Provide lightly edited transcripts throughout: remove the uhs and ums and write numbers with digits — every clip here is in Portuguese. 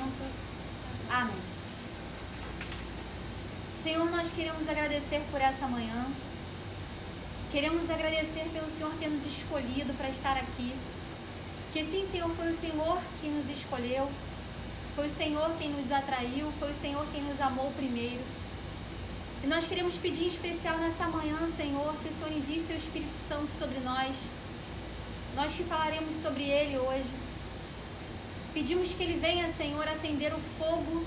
momento. Amém. Senhor, nós queremos agradecer por essa manhã. Queremos agradecer pelo Senhor ter nos escolhido para estar aqui. Que sim, Senhor, foi o Senhor que nos escolheu. Foi o Senhor quem nos atraiu. Foi o Senhor quem nos amou primeiro. E nós queremos pedir em especial nessa manhã, Senhor, que o Senhor envie seu Espírito Santo sobre nós. Nós que falaremos sobre ele hoje. Pedimos que ele venha, Senhor, acender o fogo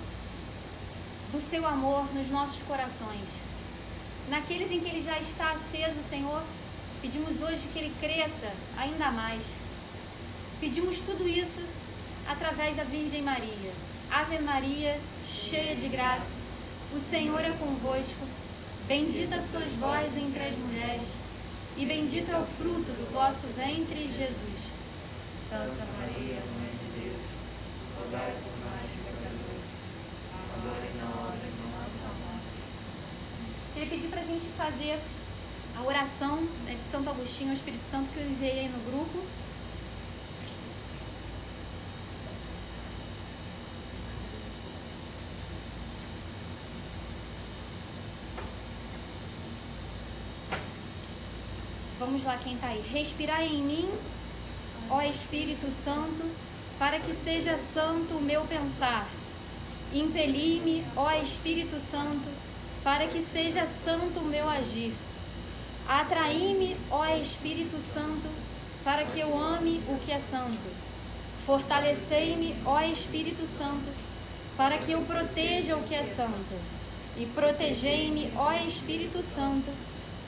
do seu amor nos nossos corações. Naqueles em que ele já está aceso, Senhor, pedimos hoje que ele cresça ainda mais. Pedimos tudo isso através da Virgem Maria. Ave Maria, cheia de graça, o Senhor é convosco. Bendita sois vós entre as mulheres, e bendito é o fruto do vosso ventre, Jesus. Santa Maria, Mãe de Deus, rogai por nós, pecadores, agora e na hora de nossa morte. Queria pedir para a gente fazer a oração de Santo Agostinho ao Espírito Santo que eu enviei aí no grupo. Vamos lá, quem está aí. Respirai em mim, ó Espírito Santo, para que seja santo o meu pensar. Impeli-me, ó Espírito Santo, para que seja santo o meu agir. Atraí-me, ó Espírito Santo, para que eu ame o que é santo. Fortalecei-me, ó Espírito Santo, para que eu proteja o que é santo. E protegei-me, ó Espírito Santo,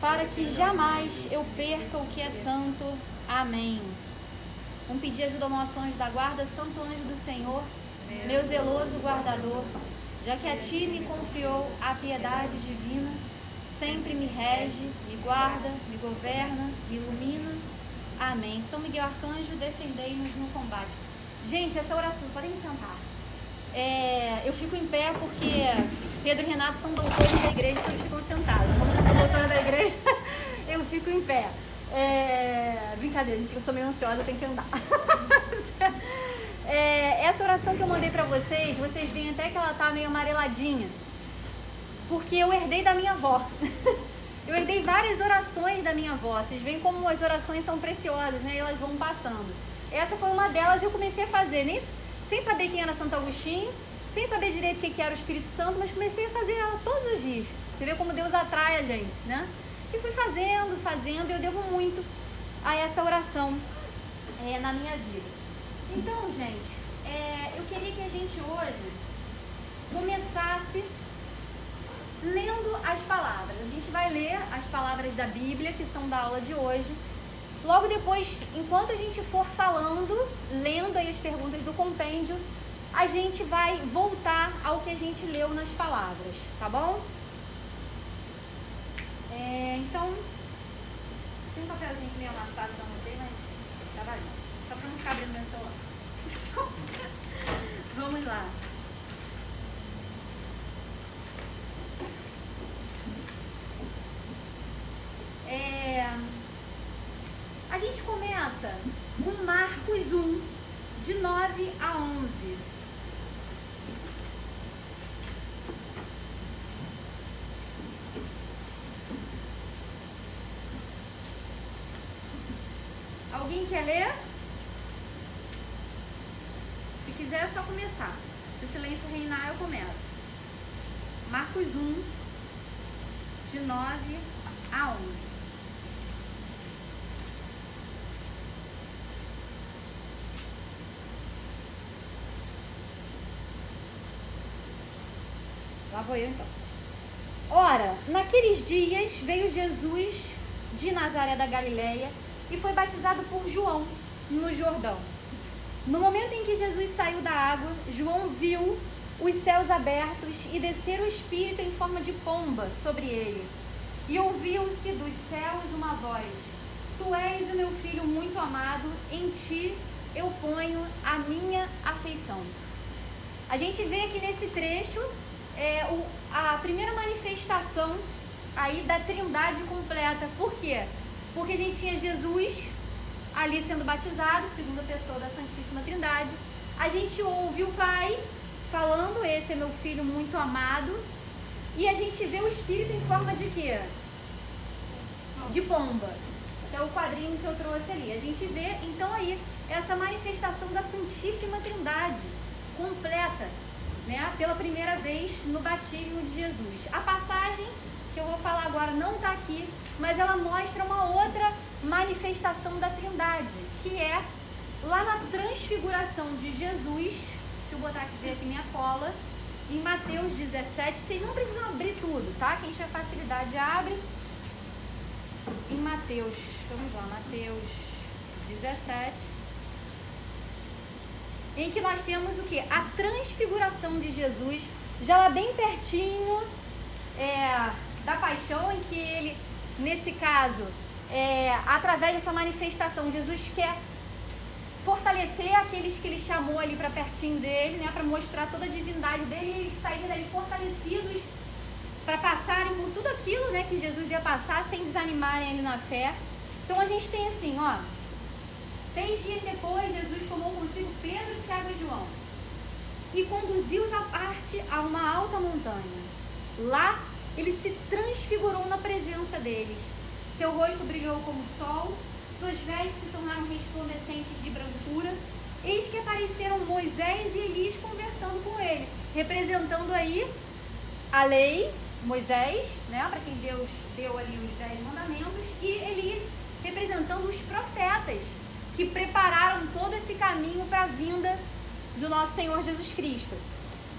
para que jamais eu perca o que é santo. Amém. Vamos pedir ajuda ao nosso anjo da guarda. Santo anjo do Senhor, meu zeloso guardador, já que a ti me confiou a piedade divina, sempre me rege, me guarda, me governa, me ilumina. Amém. São Miguel Arcanjo, defendei-nos no combate. Gente, essa oração, podem sentar. Eu fico em pé porque Pedro e Renato são doutores da igreja, então eles ficam sentados. Como eu sou doutora da igreja, eu fico em pé. Brincadeira, gente, eu sou meio ansiosa, eu tenho que andar. Essa oração que eu mandei pra vocês veem até que ela tá meio amareladinha, porque eu herdei da minha avó. Eu herdei várias orações da minha avó. Vocês veem como as orações são preciosas, né? E elas vão passando. Essa foi uma delas e eu comecei a fazer, sem saber quem era Santo Agostinho, sem saber direito o que era o Espírito Santo, mas comecei a fazer ela todos os dias. Você vê como Deus atrai a gente, né? E fui fazendo, e eu devo muito a essa oração na minha vida. Então, gente, eu queria que a gente hoje começasse lendo as palavras. A gente vai ler as palavras da Bíblia, que são da aula de hoje. Logo depois, enquanto a gente for falando, lendo aí as perguntas do compêndio, a gente vai voltar ao que a gente leu nas palavras, tá bom? Então, tem um papelzinho meio amassado que eu não tenho, mas tá valendo. Só pra não ficar abrindo meu celular. Vamos lá. A gente começa com Marcos 1, de 9 a 11. Alguém quer ler? Se quiser é só começar. Se o silêncio reinar, eu começo. Marcos 1, de 9 a 11. Lá vou eu então. Ora, naqueles dias veio Jesus de Nazaré da Galileia e foi batizado por João no Jordão. No momento em que Jesus saiu da água, João viu os céus abertos e descer o Espírito em forma de pomba sobre ele. E ouviu-se dos céus uma voz: Tu és o meu filho muito amado, em ti eu ponho a minha afeição. A gente vê aqui nesse trecho a primeira manifestação aí da Trindade completa. Por quê? Porque a gente tinha Jesus ali sendo batizado, segunda pessoa da Santíssima Trindade. A gente ouve o Pai falando, esse é meu filho muito amado, e a gente vê o Espírito em forma de quê? De pomba, que é o quadrinho que eu trouxe ali. A gente vê, então, aí, essa manifestação da Santíssima Trindade, completa, né, pela primeira vez no batismo de Jesus. A passagem que eu vou falar agora não está aqui, mas ela mostra uma outra manifestação da Trindade, que é lá na transfiguração de Jesus. Deixa eu botar aqui, ver aqui minha cola, em Mateus 17. Vocês não precisam abrir tudo, tá? Quem tiver facilidade abre. Em Mateus, vamos lá, Mateus 17, em que nós temos o que? A transfiguração de Jesus, já lá bem pertinho da paixão, em que ele, nesse caso, através dessa manifestação, Jesus quer fortalecer aqueles que ele chamou ali para pertinho dele, né, para mostrar toda a divindade dele, e eles saírem dali fortalecidos para passarem por tudo aquilo, né, que Jesus ia passar, sem desanimarem ali na fé. Então a gente tem assim, ó, 6 dias depois, Jesus tomou consigo Pedro, Tiago e João e conduziu-os à parte a uma alta montanha. Lá ele se transfigurou na presença deles. Seu rosto brilhou como o sol, suas vestes se tornaram resplandecentes de brancura. Eis que apareceram Moisés e Elias conversando com ele, representando aí a lei, Moisés, né, para quem Deus deu ali os 10 mandamentos, e Elias representando os profetas, que prepararam todo esse caminho para a vinda do nosso Senhor Jesus Cristo.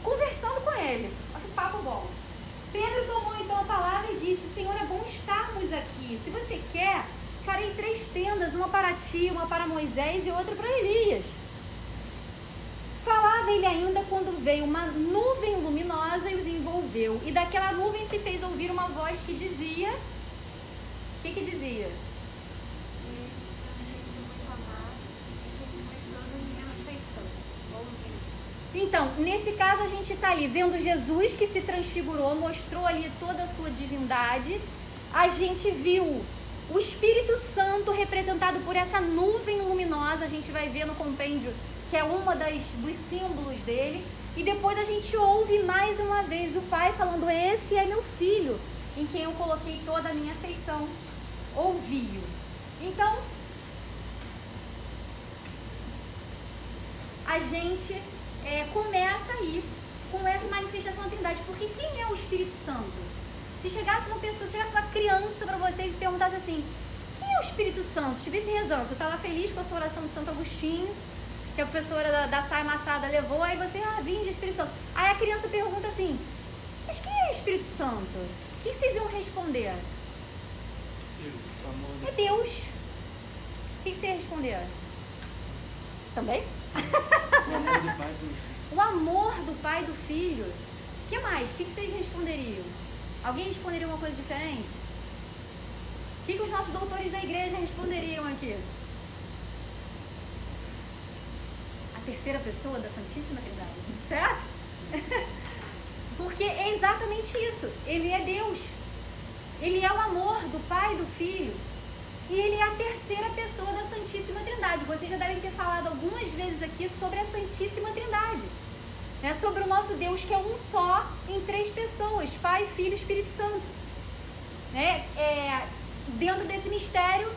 Conversando com ele, olha que papo bom. Pedro tomou então a palavra e disse: Senhor, é bom estarmos aqui. Se você quer, farei 3 tendas, uma para ti, uma para Moisés e outra para Elias. Falava ele ainda quando veio uma nuvem luminosa e os envolveu. E daquela nuvem se fez ouvir uma voz que dizia... O que dizia? Então, nesse caso a gente está ali vendo Jesus que se transfigurou, mostrou ali toda a sua divindade. A gente viu o Espírito Santo representado por essa nuvem luminosa, a gente vai ver no compêndio, que é uma dos símbolos dele. E depois a gente ouve mais uma vez o Pai falando: esse é meu filho, em quem eu coloquei toda a minha afeição. Ouvi-o. Então, a gente começa aí com essa manifestação da Trindade. Porque quem é o Espírito Santo? Se chegasse uma pessoa, se chegasse uma criança para vocês e perguntasse assim: quem é o Espírito Santo? Estivesse rezando, você está lá feliz com a sua oração de Santo Agostinho, que a professora da Saia Massada levou, aí você, vinde Espírito Santo. Aí a criança pergunta assim: mas quem é Espírito Santo? O que vocês iam responder? É Deus. O que você ia responder? Também? O amor do Pai e do Filho. O que mais? O que vocês responderiam? Alguém responderia uma coisa diferente? O que os nossos doutores da igreja responderiam aqui? A terceira pessoa da Santíssima Trindade, certo? Porque é exatamente isso. Ele é Deus. Ele é o amor do Pai e do Filho. E ele é a terceira pessoa da Santíssima Trindade. Vocês já devem ter falado algumas vezes aqui sobre a Santíssima Trindade. Sobre o nosso Deus, que é um só em 3 pessoas: Pai, Filho e Espírito Santo. Dentro desse mistério,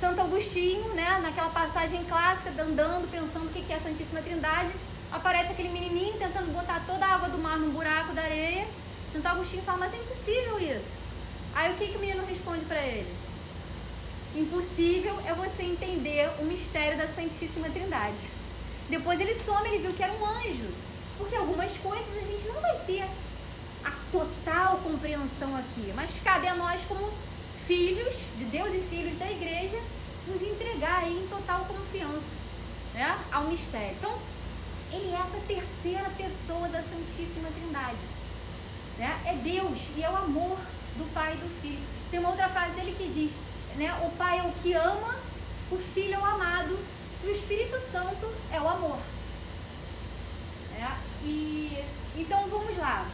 Santo Agostinho, naquela passagem clássica, andando, pensando o que é a Santíssima Trindade, aparece aquele menininho tentando botar toda a água do mar num buraco da areia. Santo Agostinho fala: mas é impossível isso. Aí o que o menino responde para ele? Impossível é você entender o mistério da Santíssima Trindade. Depois ele some, ele viu que era um anjo. Porque algumas coisas a gente não vai ter a total compreensão aqui, mas cabe a nós, como filhos de Deus e filhos da igreja, nos entregar aí em total confiança, ao mistério. Então, ele é essa terceira pessoa da Santíssima Trindade. É Deus e é o amor do Pai e do Filho. Tem uma outra frase dele que diz, o Pai é o que ama, o Filho é o amado e o Espírito Santo é o amor. Então vamos lá.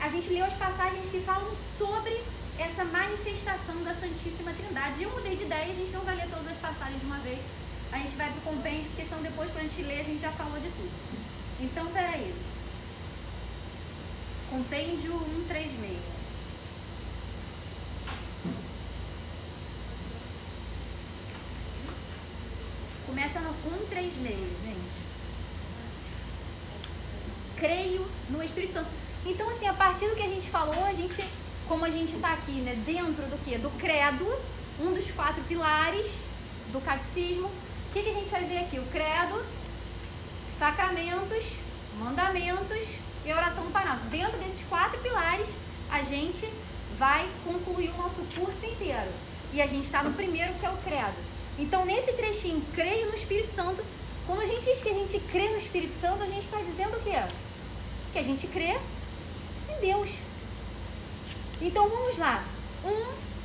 A gente leu as passagens que falam sobre essa manifestação da Santíssima Trindade. Eu mudei de ideia, a gente não vai ler todas as passagens de uma vez. A gente vai para o compêndio, porque senão depois, quando a gente lê, a gente já falou de tudo. Então, peraí. Compêndio 136. Começa no 136, gente. Creio no Espírito Santo. Então, assim, a partir do que a gente falou, como a gente está aqui, né, dentro do quê? Do credo, um dos 4 pilares do catecismo. O que a gente vai ver aqui? O credo, sacramentos, mandamentos e oração do Pai Nosso. Dentro desses 4 pilares, a gente vai concluir o nosso curso inteiro. E a gente está no primeiro, que é o credo. Então, nesse trechinho, creio no Espírito Santo. Quando a gente diz que a gente crê no Espírito Santo, a gente está dizendo o quê? Que a gente crê em Deus. Então, vamos lá.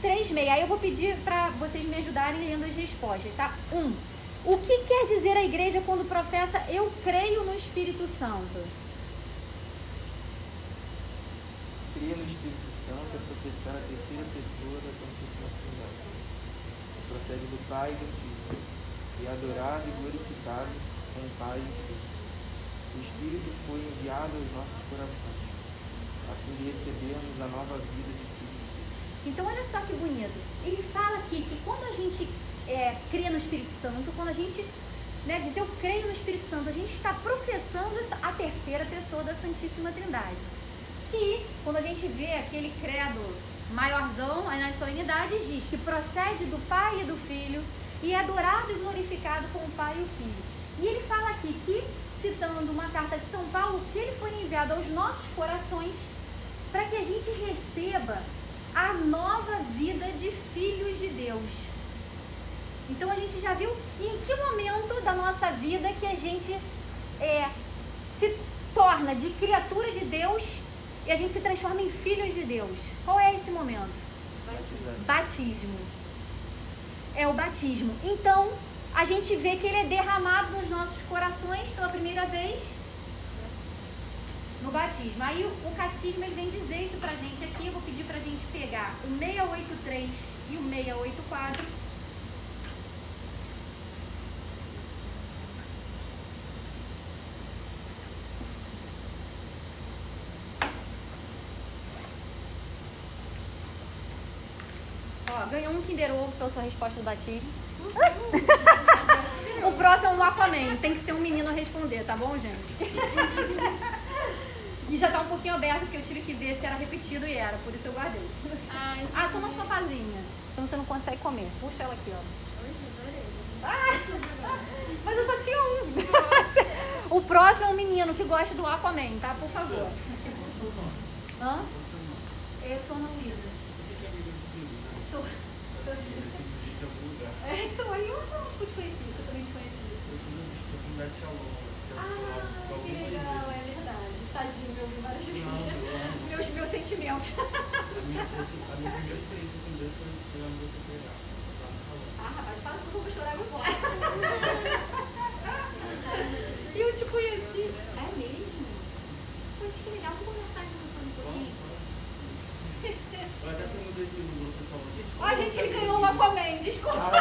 136. Aí eu vou pedir para vocês me ajudarem lendo as respostas, tá? 1. O que quer dizer a igreja quando professa eu creio no Espírito Santo? Crer no Espírito Santo é professar a terceira pessoa da Santíssima Trindade. Procede do Pai e do Filho, e adorado e glorificado com o Pai e o Filho. O Espírito foi enviado aos nossos corações, a fim de recebermos a nova vida de filhos de Deus. Então, olha só que bonito. Ele fala aqui que quando a gente crê no Espírito Santo, quando a gente diz eu creio no Espírito Santo, a gente está professando a terceira pessoa da Santíssima Trindade. Que, quando a gente vê aquele credo maiorzão, aí nas solenidades diz que procede do Pai e do Filho e é adorado e glorificado com o Pai e o Filho. E ele fala aqui que, citando uma carta de São Paulo, que ele foi enviado aos nossos corações para que a gente receba a nova vida de filhos de Deus. Então a gente já viu em que momento da nossa vida que a gente se torna de criatura de Deus e a gente se transforma em filhos de Deus. Qual é esse momento? Batismo. É o batismo. Então, a gente vê que ele é derramado nos nossos corações pela primeira vez no batismo. Aí o catecismo ele vem dizer isso pra gente aqui. Eu vou pedir pra gente pegar o 683 e o 684. Ó, ganhou um Kinder Ovo pela sua resposta do batismo. O próximo é um Aquaman. Tem que ser um menino a responder, tá bom, gente? E já tá um pouquinho aberto, porque eu tive que ver se era repetido e era. Por isso eu guardei. Ah, toma sua pazinha. Senão você não consegue comer. Puxa ela aqui, ó. Mas eu só tinha um. O próximo é um menino que gosta do Aquaman, tá? Por favor. Hã? Eu sou Ana Luísa. Sou aí eu não te conheci, eu também te conheci. Eu sou da Trindade Shalom. Que legal, é verdade. Tadinho, eu vi várias vezes. Meus sentimentos. A minha primeira experiência com Deus foi quando você pegar. Rapaz, fala que eu vou chorar agora. E eu te conheci. É mesmo? Poxa, que legal. Vamos conversar de novo um pouquinho. Eu até perguntei aqui no grupo, falou, gente... Ó, gente, ele ganhou um Aquaman, desculpa.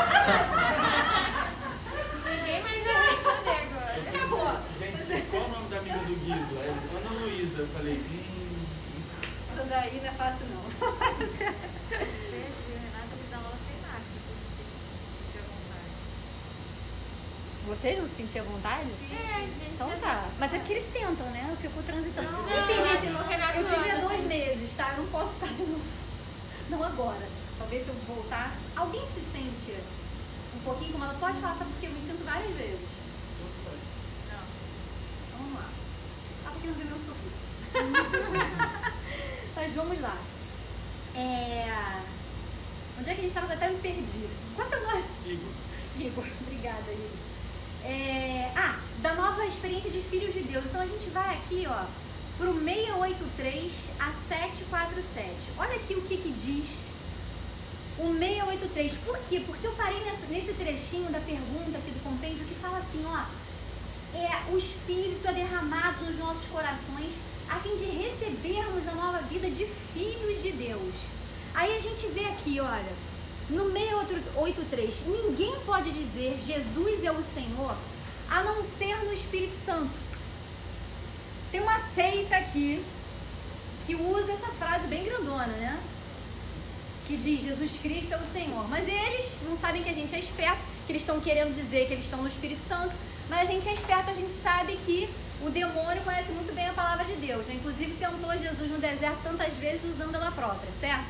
Ninguém mais vai responder agora. Acabou. Gente, qual o nome da amiga do Guido? É Ana Luísa. Eu falei, Isso daí não é fácil, não. Renata me dá aula sem máscara, se você sentir à vontade. Vocês não se sentiam à vontade? Então tá. Mas é porque eles sentam, né? Eu fico transitando. Não, Enfim, gente, o Renato eu tive há ama 2 também. meses, tá? Eu não posso estar de novo. Não agora. Talvez se eu voltar. Alguém se sente um pouquinho incomodado? Pode falar, sabe? Porque eu me sinto várias vezes. Não. Vamos lá. Ah, porque não viu meu sorriso. Mas vamos lá. Onde é que a gente estava? Eu até me perdi. Qual é o seu nome? Igor. Obrigada, Igor. Da nova experiência de filhos de Deus. Então a gente vai aqui, ó, pro 683 a 747. Olha aqui o que diz o 683. Por quê? Porque eu parei nesse trechinho da pergunta aqui do compêndio que fala assim, ó, o Espírito é derramado nos nossos corações a fim de recebermos a nova vida de filhos de Deus. Aí a gente vê aqui, olha, no 683, ninguém pode dizer Jesus é o Senhor a não ser no Espírito Santo. Tem uma seita aqui que usa essa frase bem grandona, né? Que diz Jesus Cristo é o Senhor. Mas eles não sabem que a gente é esperto, que eles estão querendo dizer que eles estão no Espírito Santo, mas a gente é esperto, a gente sabe que o demônio conhece muito bem a palavra de Deus. Já, inclusive tentou Jesus no deserto tantas vezes usando ela própria, certo?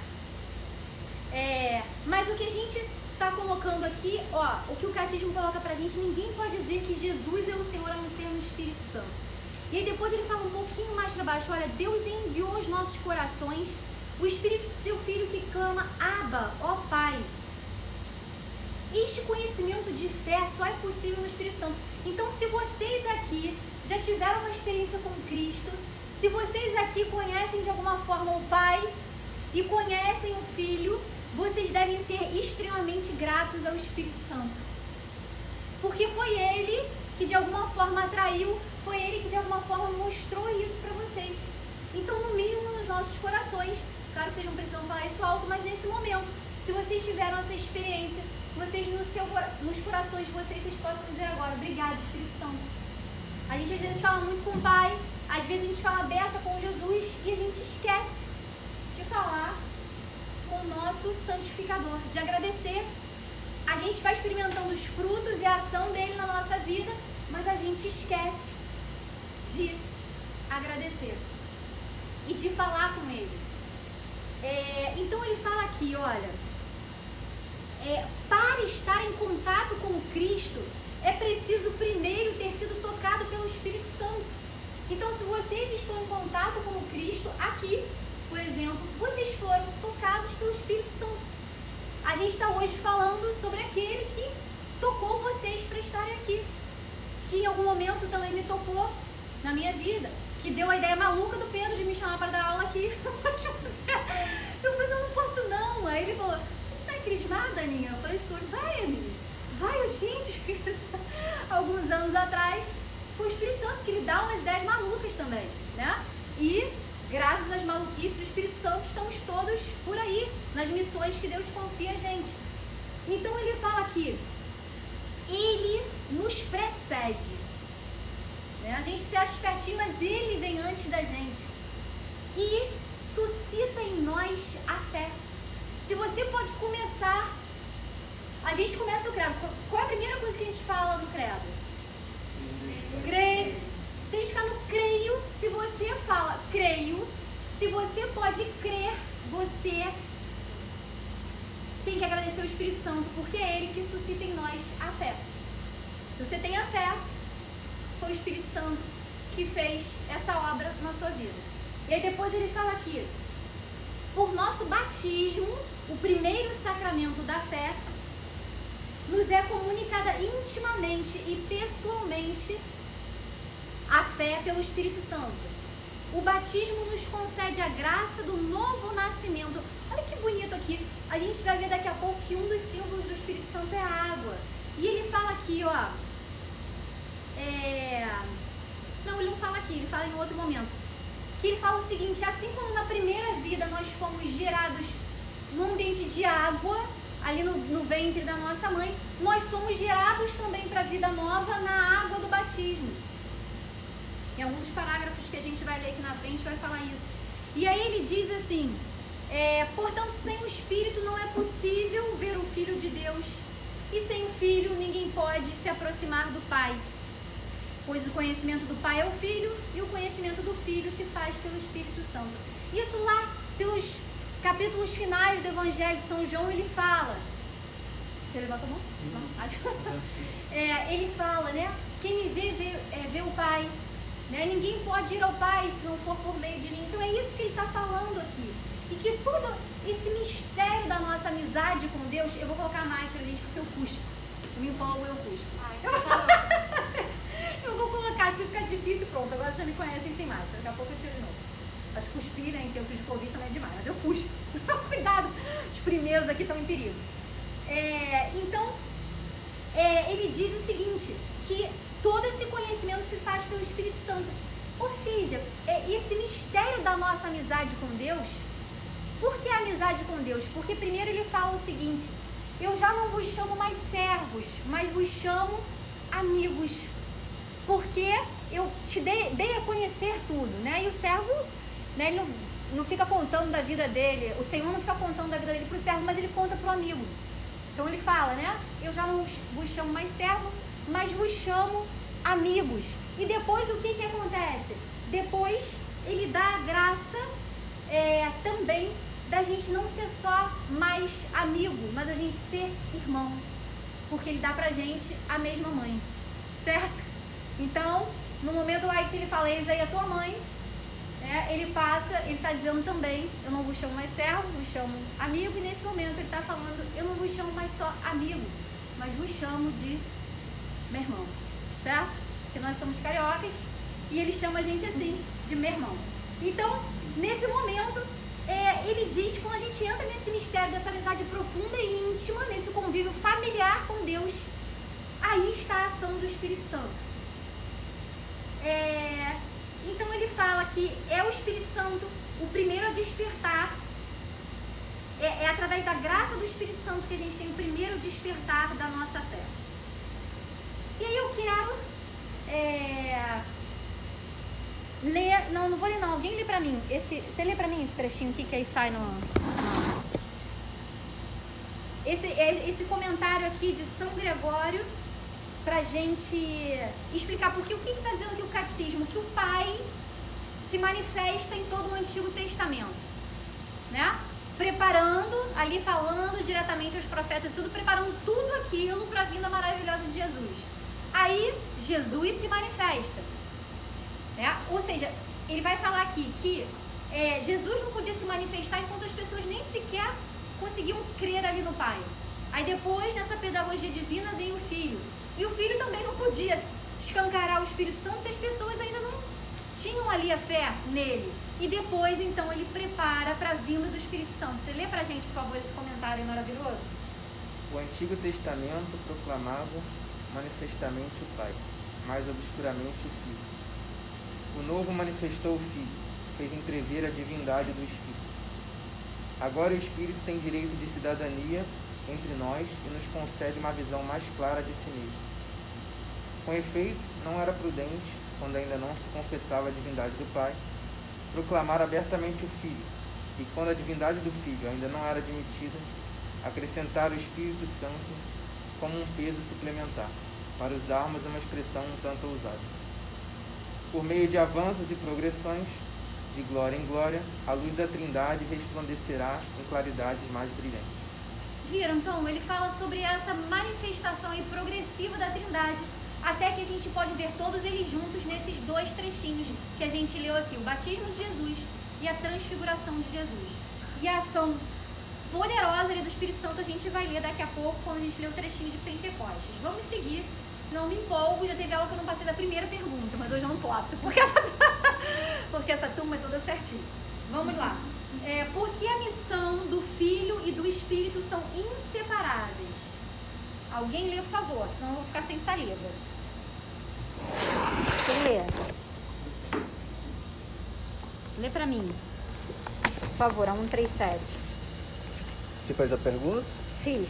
Mas o que a gente está colocando aqui, ó, o que o catecismo coloca pra gente, ninguém pode dizer que Jesus é o Senhor a não ser no Espírito Santo. E aí depois ele fala um pouquinho mais para baixo, olha, Deus enviou aos nossos corações o Espírito de seu Filho que clama, Abba, ó Pai. Este conhecimento de fé só é possível no Espírito Santo. Então, se vocês aqui já tiveram uma experiência com Cristo, se vocês aqui conhecem de alguma forma o Pai e conhecem o Filho, vocês devem ser extremamente gratos ao Espírito Santo. Porque foi Ele que de alguma forma atraiu, foi Ele que de alguma forma mostrou isso para vocês. Então, no mínimo nos nossos corações, claro que vocês não precisam falar isso alto, mas nesse momento, se vocês tiveram essa experiência, vocês nos corações de vocês possam dizer agora, obrigado, Espírito Santo. A gente às vezes fala muito com o Pai, às vezes a gente fala beça com Jesus e a gente esquece de falar com o nosso santificador, de agradecer. A gente vai experimentando os frutos e a ação dele na nossa vida, mas a gente esquece de agradecer e de falar com ele. Então ele fala aqui, olha, para estar em contato com Cristo, é preciso primeiro ter sido tocado pelo Espírito Santo. Então, se vocês estão em contato com o Cristo, aqui, por exemplo, vocês foram tocados pelo Espírito Santo. A gente está hoje falando sobre aquele que tocou vocês para estarem aqui, que em algum momento também me tocou na minha vida, que deu a ideia maluca do Pedro de me chamar para dar aula aqui. Eu falei, não posso não. Aí ele falou, você não é crismada, Aninha? Eu falei, estou. Vai, Aninha. Vai, gente. Alguns anos atrás, foi o Espírito Santo que lhe dá umas ideias malucas também, né? E graças às maluquices do Espírito Santo, estamos todos por aí, nas missões que Deus confia a gente. Então ele fala aqui, ele nos precede. A gente se acha espertinho, mas ele vem antes da gente. E suscita em nós a fé. Se você pode começar, a gente começa o credo. Qual é a primeira coisa que a gente fala no credo? Creio. Se a gente ficar no creio, se você fala creio, se você pode crer, você tem que agradecer ao Espírito Santo, porque é ele que suscita em nós a fé. Se você tem a fé, foi o Espírito Santo que fez essa obra na sua vida. E aí depois ele fala aqui, por nosso batismo, o primeiro sacramento da fé, nos é comunicada intimamente e pessoalmente a fé pelo Espírito Santo. O batismo nos concede a graça do novo nascimento. Olha que bonito aqui. A gente vai ver daqui a pouco que um dos símbolos do Espírito Santo é a água. E ele fala aqui, ó. Não, ele não fala aqui, ele fala em outro momento. Que ele fala o seguinte, assim como na primeira vida nós fomos gerados num ambiente de água, ali no ventre da nossa mãe, nós somos gerados também para a vida nova na água do batismo. Em alguns parágrafos que a gente vai ler aqui na frente vai falar isso. E aí ele diz assim, portanto, sem o Espírito não é possível ver o Filho de Deus, e sem o Filho ninguém pode se aproximar do Pai. Pois o conhecimento do Pai é o Filho, e o conhecimento do Filho se faz pelo Espírito Santo. Isso lá, pelos capítulos finais do Evangelho de São João, ele fala... Você levanta a mão? Não? Acho... ele fala, né? Quem me vê o Pai. Né? Ninguém pode ir ao Pai se não for por meio de mim. Então é isso que ele está falando aqui. E que todo esse mistério da nossa amizade com Deus... Eu vou colocar a máscara, gente, porque eu cuspo. Eu me empolgo, eu cuspo. Eu vou colocar, se ficar difícil, pronto. Agora vocês já me conhecem sem máscara. Daqui a pouco eu tiro de novo. Mas cuspir, né, em tempos de Covid também é demais. Mas eu cuspo. Cuidado, os primeiros aqui estão em perigo. Então, ele diz o seguinte, que todo esse conhecimento se faz pelo Espírito Santo. Ou seja, esse mistério da nossa amizade com Deus. Por que a amizade com Deus? Porque primeiro ele fala o seguinte, eu já não vos chamo mais servos, mas vos chamo amigos. porque eu te dei a conhecer tudo, né? E o servo, né, ele não fica contando da vida dele, o Senhor não fica contando da vida dele para o servo, mas ele conta para o amigo. Então ele fala, né? Eu já não vos chamo mais servo, mas vos chamo amigos. E depois o que acontece? Depois ele dá a graça também da gente não ser só mais amigo, mas a gente ser irmão. Porque ele dá pra gente a mesma mãe, certo? Então, no momento lá que ele fala, eis aí a tua mãe, ele está dizendo também, eu não vos chamo mais servo, vos chamo amigo, e nesse momento ele está falando, eu não vos chamo mais só amigo, mas vos chamo de meu irmão, certo? Porque nós somos cariocas e ele chama a gente assim, de meu irmão. Então, nesse momento, ele diz que quando a gente entra nesse mistério dessa amizade profunda e íntima, nesse convívio familiar com Deus, aí está a ação do Espírito Santo. Então ele fala que é o Espírito Santo o primeiro a despertar, é através da graça do Espírito Santo que a gente tem o primeiro despertar da nossa fé. E aí eu quero ler, não vou ler não, alguém lê pra mim, você lê pra mim esse trechinho aqui que aí sai no... Esse comentário aqui de São Gregório, pra gente explicar, porque o que está dizendo aqui o catecismo? Que o Pai se manifesta em todo o Antigo Testamento, né? Preparando, ali falando diretamente aos profetas, tudo, preparando tudo aquilo para a vinda maravilhosa de Jesus. Aí, Jesus se manifesta, né? Ou seja, ele vai falar aqui que Jesus não podia se manifestar enquanto as pessoas nem sequer conseguiam crer ali no Pai. Aí depois, nessa pedagogia divina, vem o Filho. E o Filho também não podia escancarar o Espírito Santo se as pessoas ainda não tinham ali a fé nele. E depois, então, ele prepara para a vinda do Espírito Santo. Você lê pra gente, por favor, esse comentário maravilhoso? O Antigo Testamento proclamava manifestamente o Pai, mais obscuramente o Filho. O Novo manifestou o Filho, fez entrever a divindade do Espírito. Agora o Espírito tem direito de cidadania entre nós e nos concede uma visão mais clara de si mesmo. Com efeito, não era prudente, quando ainda não se confessava a divindade do Pai, proclamar abertamente o Filho, e quando a divindade do Filho ainda não era admitida, acrescentar o Espírito Santo como um peso suplementar, para usarmos uma expressão um tanto ousada. Por meio de avanços e progressões, de glória em glória, a luz da Trindade resplandecerá em claridades mais brilhantes. Viram? Então, ele fala sobre essa manifestação aí progressiva da Trindade, até que a gente pode ver todos eles juntos nesses dois trechinhos que a gente leu aqui, o batismo de Jesus e a transfiguração de Jesus. E a ação poderosa ali do Espírito Santo a gente vai ler daqui a pouco, quando a gente ler o trechinho de Pentecostes. Vamos seguir, senão eu me empolgo. Já teve aula que eu não passei da primeira pergunta, mas hoje eu não posso, porque essa turma é toda certinha. Vamos lá. Porque a missão do Filho e do Espírito são inseparáveis. Alguém lê, por favor, senão eu vou ficar sem saliva. Você lê? Lê pra mim, por favor, a 137. Você faz a pergunta? Fiz.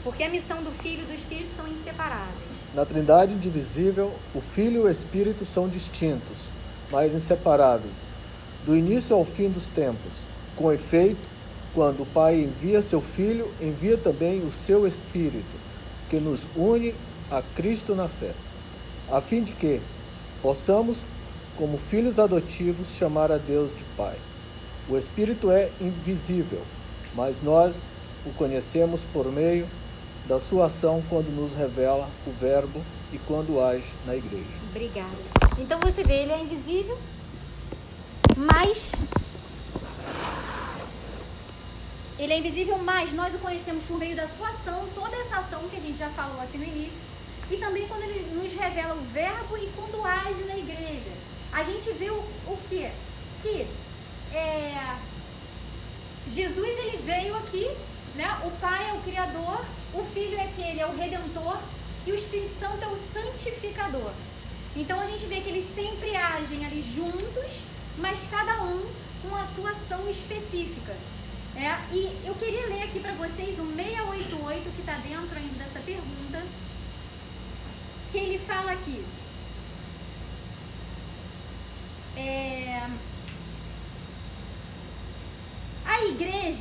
Porque a missão do Filho e do Espírito são inseparáveis. Na Trindade indivisível, o Filho e o Espírito são distintos, mas inseparáveis, do início ao fim dos tempos. Com efeito, quando o Pai envia seu Filho, envia também o seu Espírito, que nos une a Cristo na fé, a fim de que possamos, como filhos adotivos, chamar a Deus de Pai. O Espírito é invisível, mas nós o conhecemos por meio da sua ação quando nos revela o Verbo e quando age na igreja. Obrigada. Então você vê, ele é invisível, mas nós o conhecemos por meio da sua ação, toda essa ação que a gente já falou aqui no início, e também quando ele nos revela o Verbo e quando age na igreja. A gente vê o quê? Que Jesus, ele veio aqui, né? O Pai é o Criador, o Filho é aquele, é o Redentor, e o Espírito Santo é o Santificador. Então a gente vê que eles sempre agem ali juntos, mas cada um com a sua ação específica. E eu queria ler aqui para vocês o 688, que está dentro ainda dessa pergunta, que ele fala aqui: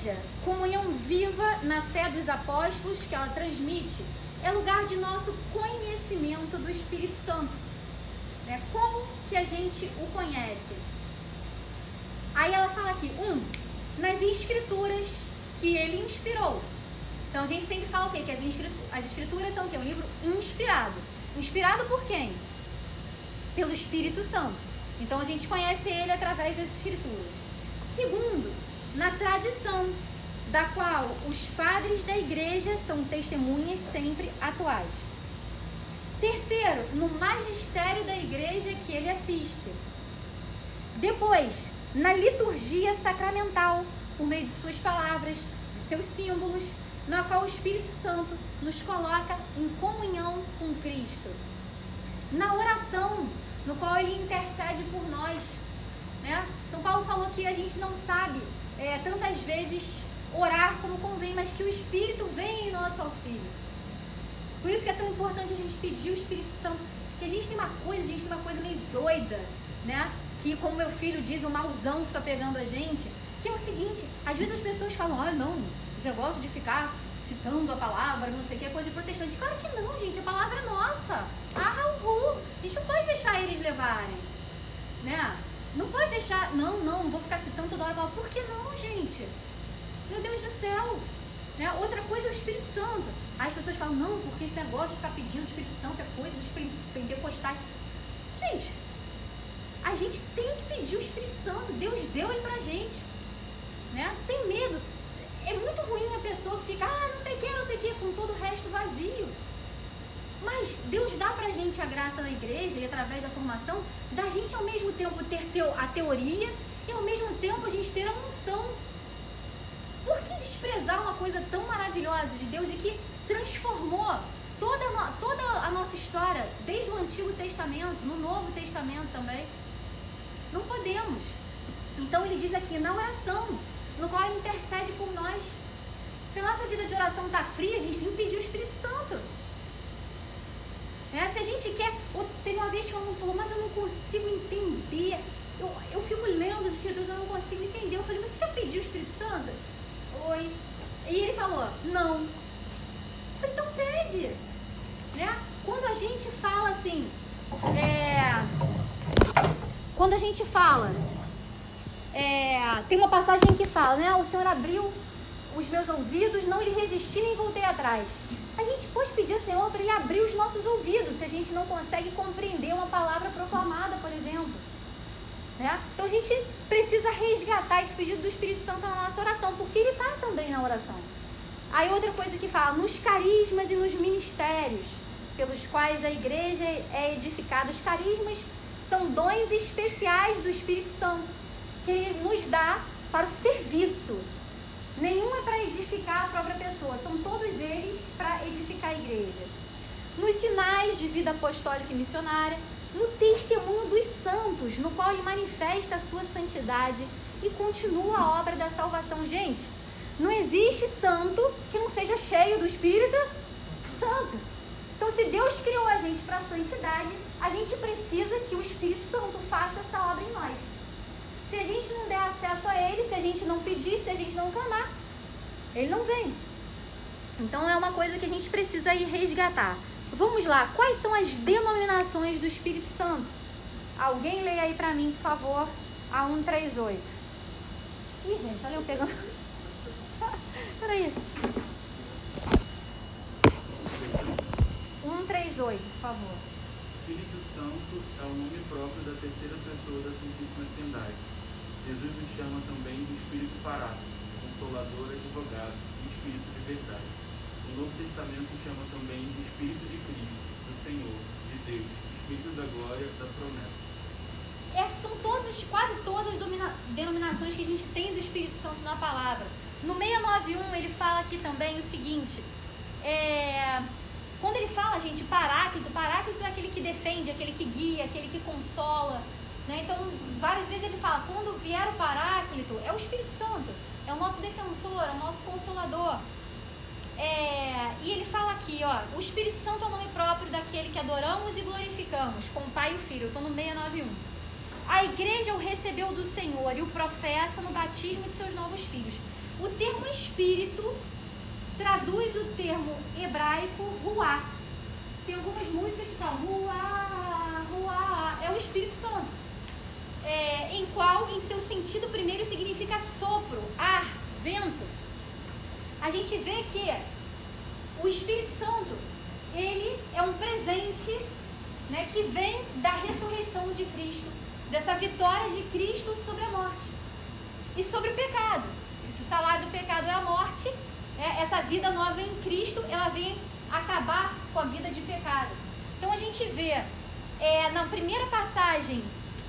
igreja, comunhão viva na fé dos apóstolos que ela transmite, é lugar de nosso conhecimento do Espírito Santo. Né? Como que a gente o conhece? Aí ela fala aqui, nas escrituras que ele inspirou. Então a gente sempre fala o quê? Que as escrituras são o quê? Um livro inspirado. Inspirado por quem? Pelo Espírito Santo. Então a gente conhece ele através das escrituras. Segundo, na tradição, da qual os padres da igreja são testemunhas sempre atuais. Terceiro, no magistério da igreja que ele assiste. Depois, na liturgia sacramental, por meio de suas palavras, de seus símbolos, na qual o Espírito Santo nos coloca em comunhão com Cristo. Na oração, no qual ele intercede por nós. Né? São Paulo falou que a gente não sabe tantas vezes orar como convém, mas que o Espírito vem em nosso auxílio. Por isso que é tão importante a gente pedir o Espírito Santo. Porque a gente tem uma coisa meio doida, né? Que, como meu filho diz, o mauzão fica pegando a gente. Que é o seguinte, às vezes as pessoas falam, não, esse negócio de ficar citando a palavra, não sei o que, é coisa de protestante. Claro que não, gente, a palavra é nossa. A gente não pode deixar eles levarem, né? Não pode deixar, não vou ficar citando toda hora a palavra. Por que não, gente? Meu Deus do céu. Né? Outra coisa é o Espírito Santo. Aí as pessoas falam, não, porque esse negócio de ficar pedindo o Espírito Santo é coisa dos pentecostais. Gente, a gente tem que pedir o Espírito Santo. Deus deu ele pra gente. Né? Sem medo. É muito ruim a pessoa que fica, não sei o que, com todo o resto vazio. Mas Deus dá pra gente a graça na igreja e através da formação, da gente ao mesmo tempo ter a teoria e ao mesmo tempo a gente ter a unção. Por que desprezar uma coisa tão maravilhosa de Deus e que transformou toda a nossa história, desde o Antigo Testamento, no Novo Testamento também? Não podemos. Então ele diz aqui, na oração, no qual ele intercede por nós. Se a nossa vida de oração está fria, a gente tem que pedir o Espírito Santo. Se a gente quer... Teve uma vez que um aluno falou, mas eu não consigo entender. Eu fico lendo as escrituras, eu não consigo entender. Eu falei, mas você já pediu o Espírito Santo? Oi. E ele falou, não. Eu falei, então pede. Né? Quando a gente fala assim... Quando a gente fala... tem uma passagem que fala, né? O Senhor abriu os meus ouvidos, não lhe resisti nem voltei atrás. A gente pode pedir ao Senhor para ele abrir os nossos ouvidos, se a gente não consegue compreender uma palavra proclamada, por exemplo. Né? Então a gente precisa resgatar esse pedido do Espírito Santo na nossa oração, porque ele está também na oração. Aí outra coisa que fala, nos carismas e nos ministérios, pelos quais a igreja é edificada. Os carismas são dons especiais do Espírito Santo, que ele nos dá para o serviço. Nenhum é para edificar a própria pessoa, são todos eles para edificar a igreja. Nos sinais de vida apostólica e missionária, no testemunho dos santos, no qual ele manifesta a sua santidade e continua a obra da salvação. Gente, não existe santo que não seja cheio do Espírito Santo. Então, se Deus criou a gente para a santidade, a gente precisa que o Espírito Santo faça essa obra em nós. Se a gente não der acesso a ele, se a gente não pedir, se a gente não clamar, ele não vem. Então é uma coisa que a gente precisa ir resgatar. Vamos lá, quais são as denominações do Espírito Santo? Alguém leia aí pra mim, por favor, a 138. Ih, gente, olha eu pegando. Peraí. 138, por favor. Espírito Santo é o nome próprio da terceira pessoa da Santíssima Trindade. Jesus o chama também de Espírito Paráclito, Consolador, Advogado e Espírito de Verdade. O Novo Testamento o chama também de Espírito de Cristo, do Senhor, de Deus, Espírito da Glória, da promessa. São quase todas as denominações que a gente tem do Espírito Santo na palavra. No 691 ele fala aqui também o seguinte, quando ele fala, gente, Paráclito é aquele que defende, aquele que guia, aquele que consola, né? Então, várias vezes ele fala, quando vier o Paráclito, é o Espírito Santo, é o nosso defensor, é o nosso consolador. E ele fala aqui, o Espírito Santo é o nome próprio daquele que adoramos e glorificamos, com o Pai e o Filho. Eu estou no 691. A igreja o recebeu do Senhor e o professa no batismo de seus novos filhos. O termo espírito traduz o termo hebraico ruá. Tem algumas músicas que falam ruá, ruá, é o Espírito Santo. Em qual, em seu sentido primeiro, significa sopro, ar, vento. A gente vê que o Espírito Santo, ele é um presente, né, que vem da ressurreição de Cristo, dessa vitória de Cristo sobre a morte e sobre o pecado. Se o salário do pecado é a morte, essa vida nova em Cristo, ela vem acabar com a vida de pecado. Então a gente vê na primeira passagem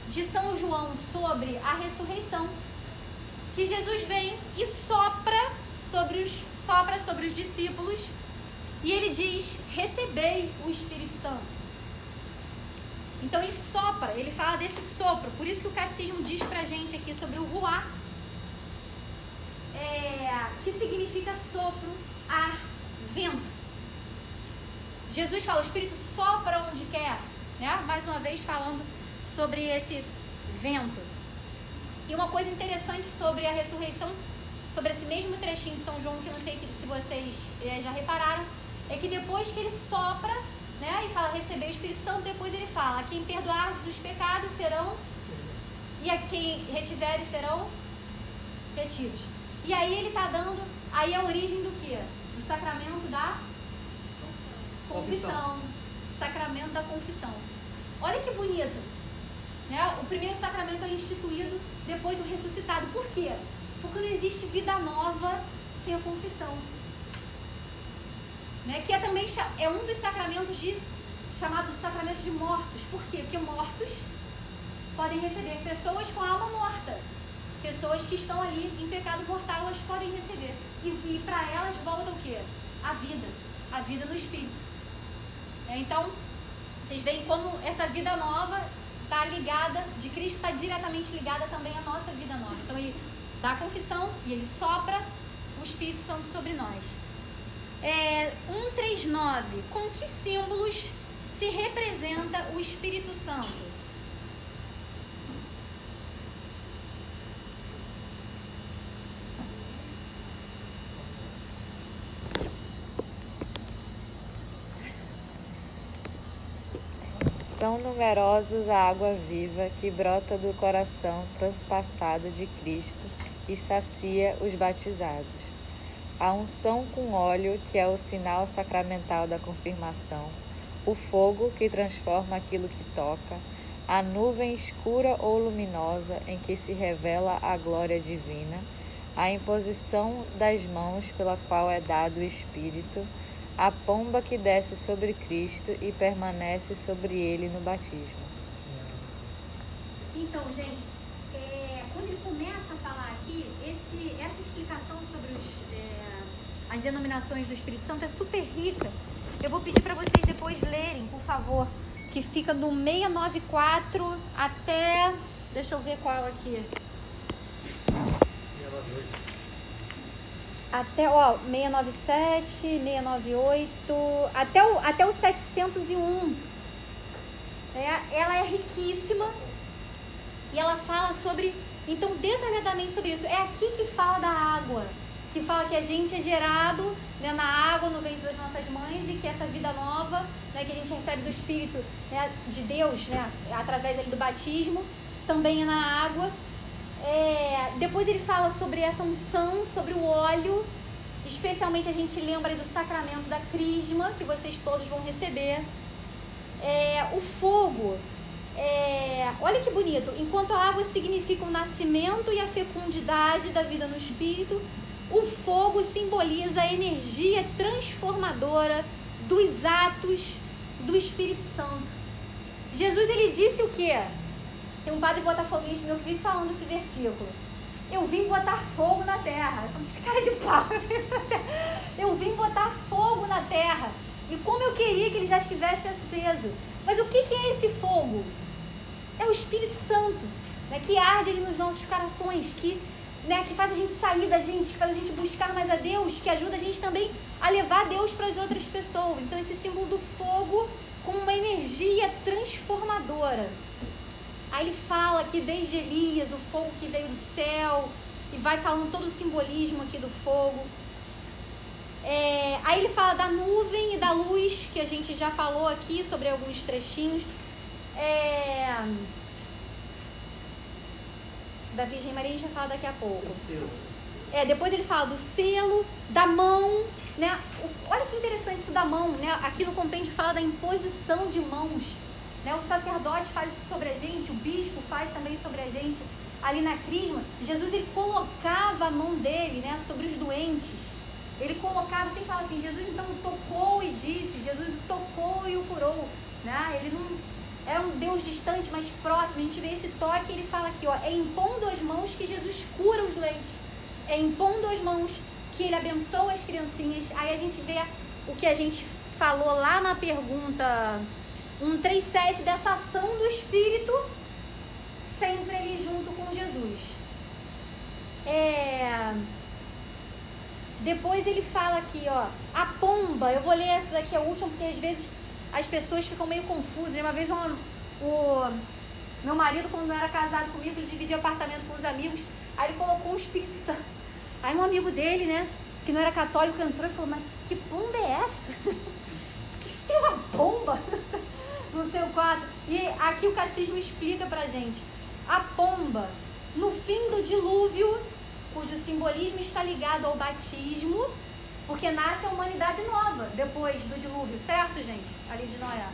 de São João sobre a ressurreição, que Jesus vem e sopra sobre os discípulos, e ele diz: recebei o Espírito Santo. Então ele sopra, ele fala desse sopro. Por isso que o catecismo diz pra gente aqui sobre o ruá, que significa sopro, ar, vento. Jesus fala: o Espírito sopra onde quer, né? Mais uma vez falando sobre esse vento. E uma coisa interessante sobre a ressurreição, sobre esse mesmo trechinho de São João, que eu não sei se vocês já repararam, é que depois que ele sopra, né, e fala receber o Espírito Santo, depois ele fala: a quem perdoardes os pecados serão, e a quem retiveres serão retidos. E aí ele está dando aí a origem do quê? Do sacramento da confissão. Sacramento da confissão. Olha que bonito, né? O primeiro sacramento é instituído depois do ressuscitado. Por quê? Porque não existe vida nova sem a confissão, né? Que também é um dos sacramentos chamado de sacramento de mortos. Por quê? Porque mortos podem receber, pessoas com a alma morta, pessoas que estão ali em pecado mortal, elas podem receber. E para elas volta o quê? A vida no Espírito. Então, vocês veem como essa vida nova está ligada, de Cristo está diretamente ligada também à nossa vida nova. Então ele dá a confissão e ele sopra o Espírito Santo sobre nós. 139. Com que símbolos se representa o Espírito Santo? São numerosos a água viva que brota do coração transpassado de Cristo e sacia os batizados. A unção com óleo, que é o sinal sacramental da confirmação, o fogo que transforma aquilo que toca, a nuvem escura ou luminosa em que se revela a glória divina, a imposição das mãos pela qual é dado o Espírito, a pomba que desce sobre Cristo e permanece sobre ele no batismo. Então, gente, quando ele começa a falar aqui, essa explicação sobre as denominações do Espírito Santo é super rica. Eu vou pedir para vocês depois lerem, por favor, que fica do 694 até... Deixa eu ver qual aqui. Até 697, 698, até o 701. Ela é riquíssima e ela fala sobre, então, detalhadamente sobre isso. É aqui que fala da água, que fala que a gente é gerado, né, na água, no ventre das nossas mães, e que essa vida nova, né, que a gente recebe do Espírito, né, de Deus, né, através ali do batismo, também é na água. Depois ele fala sobre essa unção, sobre o óleo, especialmente a gente lembra do sacramento da crisma, que vocês todos vão receber. O fogo, olha que bonito, enquanto a água significa o nascimento e a fecundidade da vida no Espírito, o fogo simboliza a energia transformadora dos atos do Espírito Santo. Jesus, ele disse o quê? Tem um padre botafoguense meu que vive falando esse versículo. Eu vim botar fogo na terra. Eu falo, esse cara de pau. Eu vim botar fogo na terra. E como eu queria que ele já estivesse aceso. Mas o que é esse fogo? É o Espírito Santo, né, que arde ali nos nossos corações, que faz a gente sair da gente, que faz a gente buscar mais a Deus, que ajuda a gente também a levar Deus para as outras pessoas. Então esse símbolo do fogo como uma energia transformadora. Aí ele fala que desde Elias, o fogo que veio do céu, e vai falando todo o simbolismo aqui do fogo. Aí ele fala da nuvem e da luz, que a gente já falou aqui sobre alguns trechinhos. Da Virgem Maria a gente vai falar daqui a pouco. Depois ele fala do selo, da mão, né? Olha que interessante isso da mão, né? Aqui no compêndio fala da imposição de mãos, né? O sacerdote faz isso sobre a gente, o bispo faz também sobre a gente. Ali na crisma, Jesus ele colocava a mão dele, né, sobre os doentes. Ele colocava, sem falar assim, Jesus então tocou e disse, Jesus tocou e o curou, né? Ele não era um Deus distante, mas próximo. A gente vê esse toque e ele fala aqui, ó, é impondo as mãos que Jesus cura os doentes. É impondo as mãos que ele abençoa as criancinhas. Aí a gente vê o que a gente falou lá na pergunta 137, dessa ação do Espírito, sempre ali junto com Jesus. Depois ele fala aqui, ó, a pomba. Eu vou ler essa daqui, a última, porque às vezes as pessoas ficam meio confusas. Uma vez o meu marido, quando não era casado comigo, ele dividia apartamento com os amigos. Aí ele colocou um Espírito Santo. Aí um amigo dele, né, que não era católico, entrou e falou, mas que pomba é essa? Por que você tem uma pomba no seu quarto? E aqui o catecismo explica pra gente. A pomba, no fim do dilúvio, cujo simbolismo está ligado ao batismo, porque nasce a humanidade nova depois do dilúvio, certo, gente? Ali de Noé.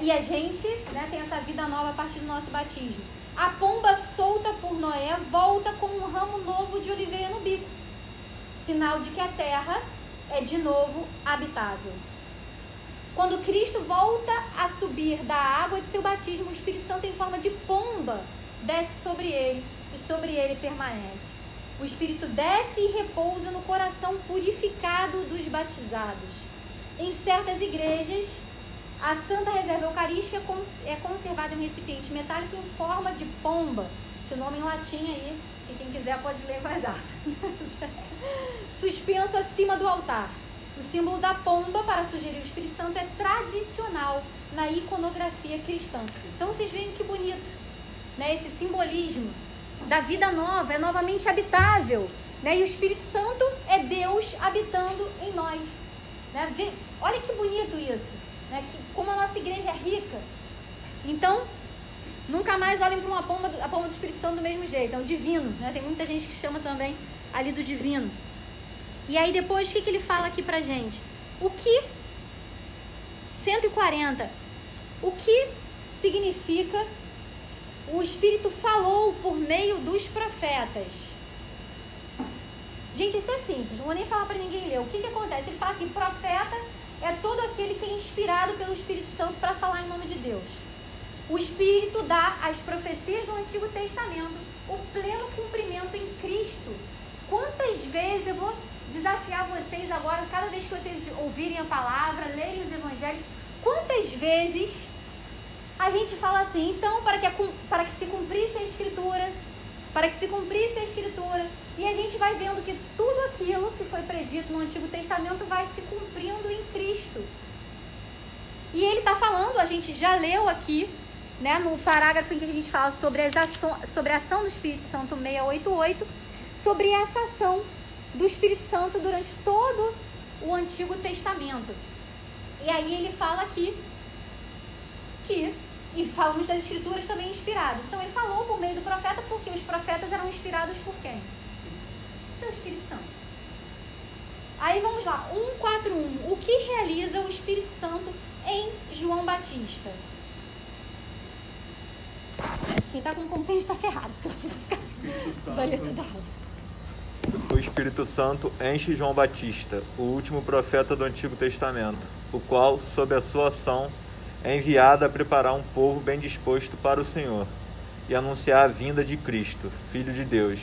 E a gente, né, tem essa vida nova a partir do nosso batismo. A pomba solta por Noé volta com um ramo novo de oliveira no bico, sinal de que a terra é de novo habitável. Quando Cristo volta a subir da água de seu batismo, o Espírito Santo em forma de pomba desce sobre ele e sobre ele permanece. O Espírito desce e repousa no coração purificado dos batizados. Em certas igrejas, a Santa Reserva Eucarística é conservada em um recipiente metálico em forma de pomba. Esse nome em latim aí, que quem quiser pode ler mais rápido. Suspenso acima do altar. O símbolo da pomba, para sugerir o Espírito Santo, é tradicional na iconografia cristã. Então vocês veem que bonito, né? Esse simbolismo da vida nova, é novamente habitável, né? E o Espírito Santo é Deus habitando em nós, né? Olha que bonito isso, né? Como a nossa igreja é rica. Então, nunca mais olhem para a pomba do Espírito Santo do mesmo jeito, é o divino, né? Tem muita gente que chama também ali do divino. E aí depois, o que ele fala aqui pra gente? 140. O que significa o Espírito falou por meio dos profetas? Gente, isso é simples, não vou nem falar para ninguém ler. O que acontece? Ele fala que profeta é todo aquele que é inspirado pelo Espírito Santo para falar em nome de Deus. O Espírito dá às profecias do Antigo Testamento o pleno cumprimento em Cristo. Quantas vezes, eu vou desafiar vocês agora, cada vez que vocês ouvirem a palavra, lerem os evangelhos, quantas vezes a gente fala assim, então, para que se cumprisse a Escritura, e a gente vai vendo que tudo aquilo que foi predito no Antigo Testamento vai se cumprindo em Cristo. E ele está falando, a gente já leu aqui, né, no parágrafo em que a gente fala sobre a ação do Espírito Santo 688, sobre essa ação do Espírito Santo durante todo o Antigo Testamento. E aí ele fala aqui e falamos das Escrituras também inspiradas. Então ele falou por meio do profeta, porque os profetas eram inspirados por quem? Pelo Espírito Santo. Aí vamos lá, 141. O que realiza o Espírito Santo em João Batista? Quem está com o compêndio está ferrado. Vai ler toda a aula. O Espírito Santo enche João Batista, o último profeta do Antigo Testamento, o qual, sob a sua ação, é enviado a preparar um povo bem disposto para o Senhor e anunciar a vinda de Cristo, Filho de Deus,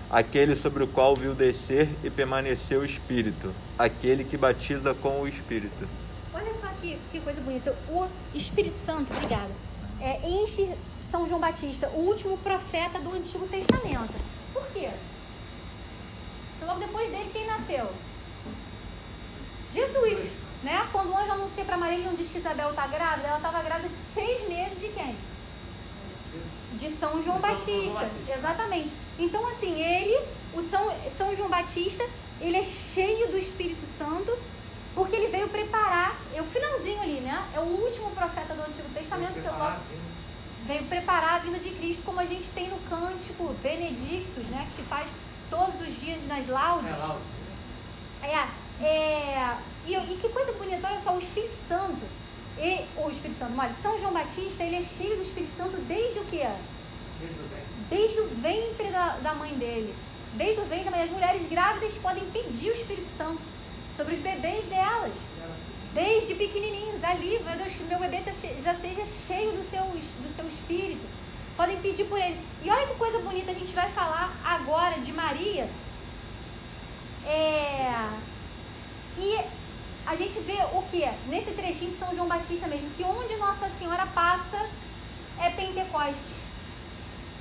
aquele sobre o qual viu descer e permanecer o Espírito, aquele que batiza com o Espírito. Olha só que coisa bonita. O Espírito Santo, obrigada, enche São João Batista, o último profeta do Antigo Testamento. Por quê? Logo depois dele, quem nasceu? Jesus, né? Quando o anjo anuncia para Maria, ele não diz que Isabel está grávida, ela estava grávida de 6 meses de quem? De São João Batista, exatamente. Então, assim, São João Batista, ele é cheio do Espírito Santo, porque ele veio preparar, é o finalzinho ali, né? É o último profeta do Antigo Testamento, veio preparar a vinda de Cristo, como a gente tem no cântico Benedictus, né? Que se faz todos os dias nas laudes. E que coisa bonita, olha só, o Espírito Santo, São João Batista, ele é cheio do Espírito Santo desde o quê? Desde o ventre da mãe dele. Desde o ventre da mãe. As mulheres grávidas podem pedir o Espírito Santo sobre os bebês delas. Desde pequenininhos, ali, meu bebê já seja cheio do seu Espírito. Podem pedir por ele. E olha que coisa bonita, a gente vai falar agora de Maria. E a gente vê o que? Nesse trechinho de São João Batista mesmo, que onde Nossa Senhora passa é Pentecostes.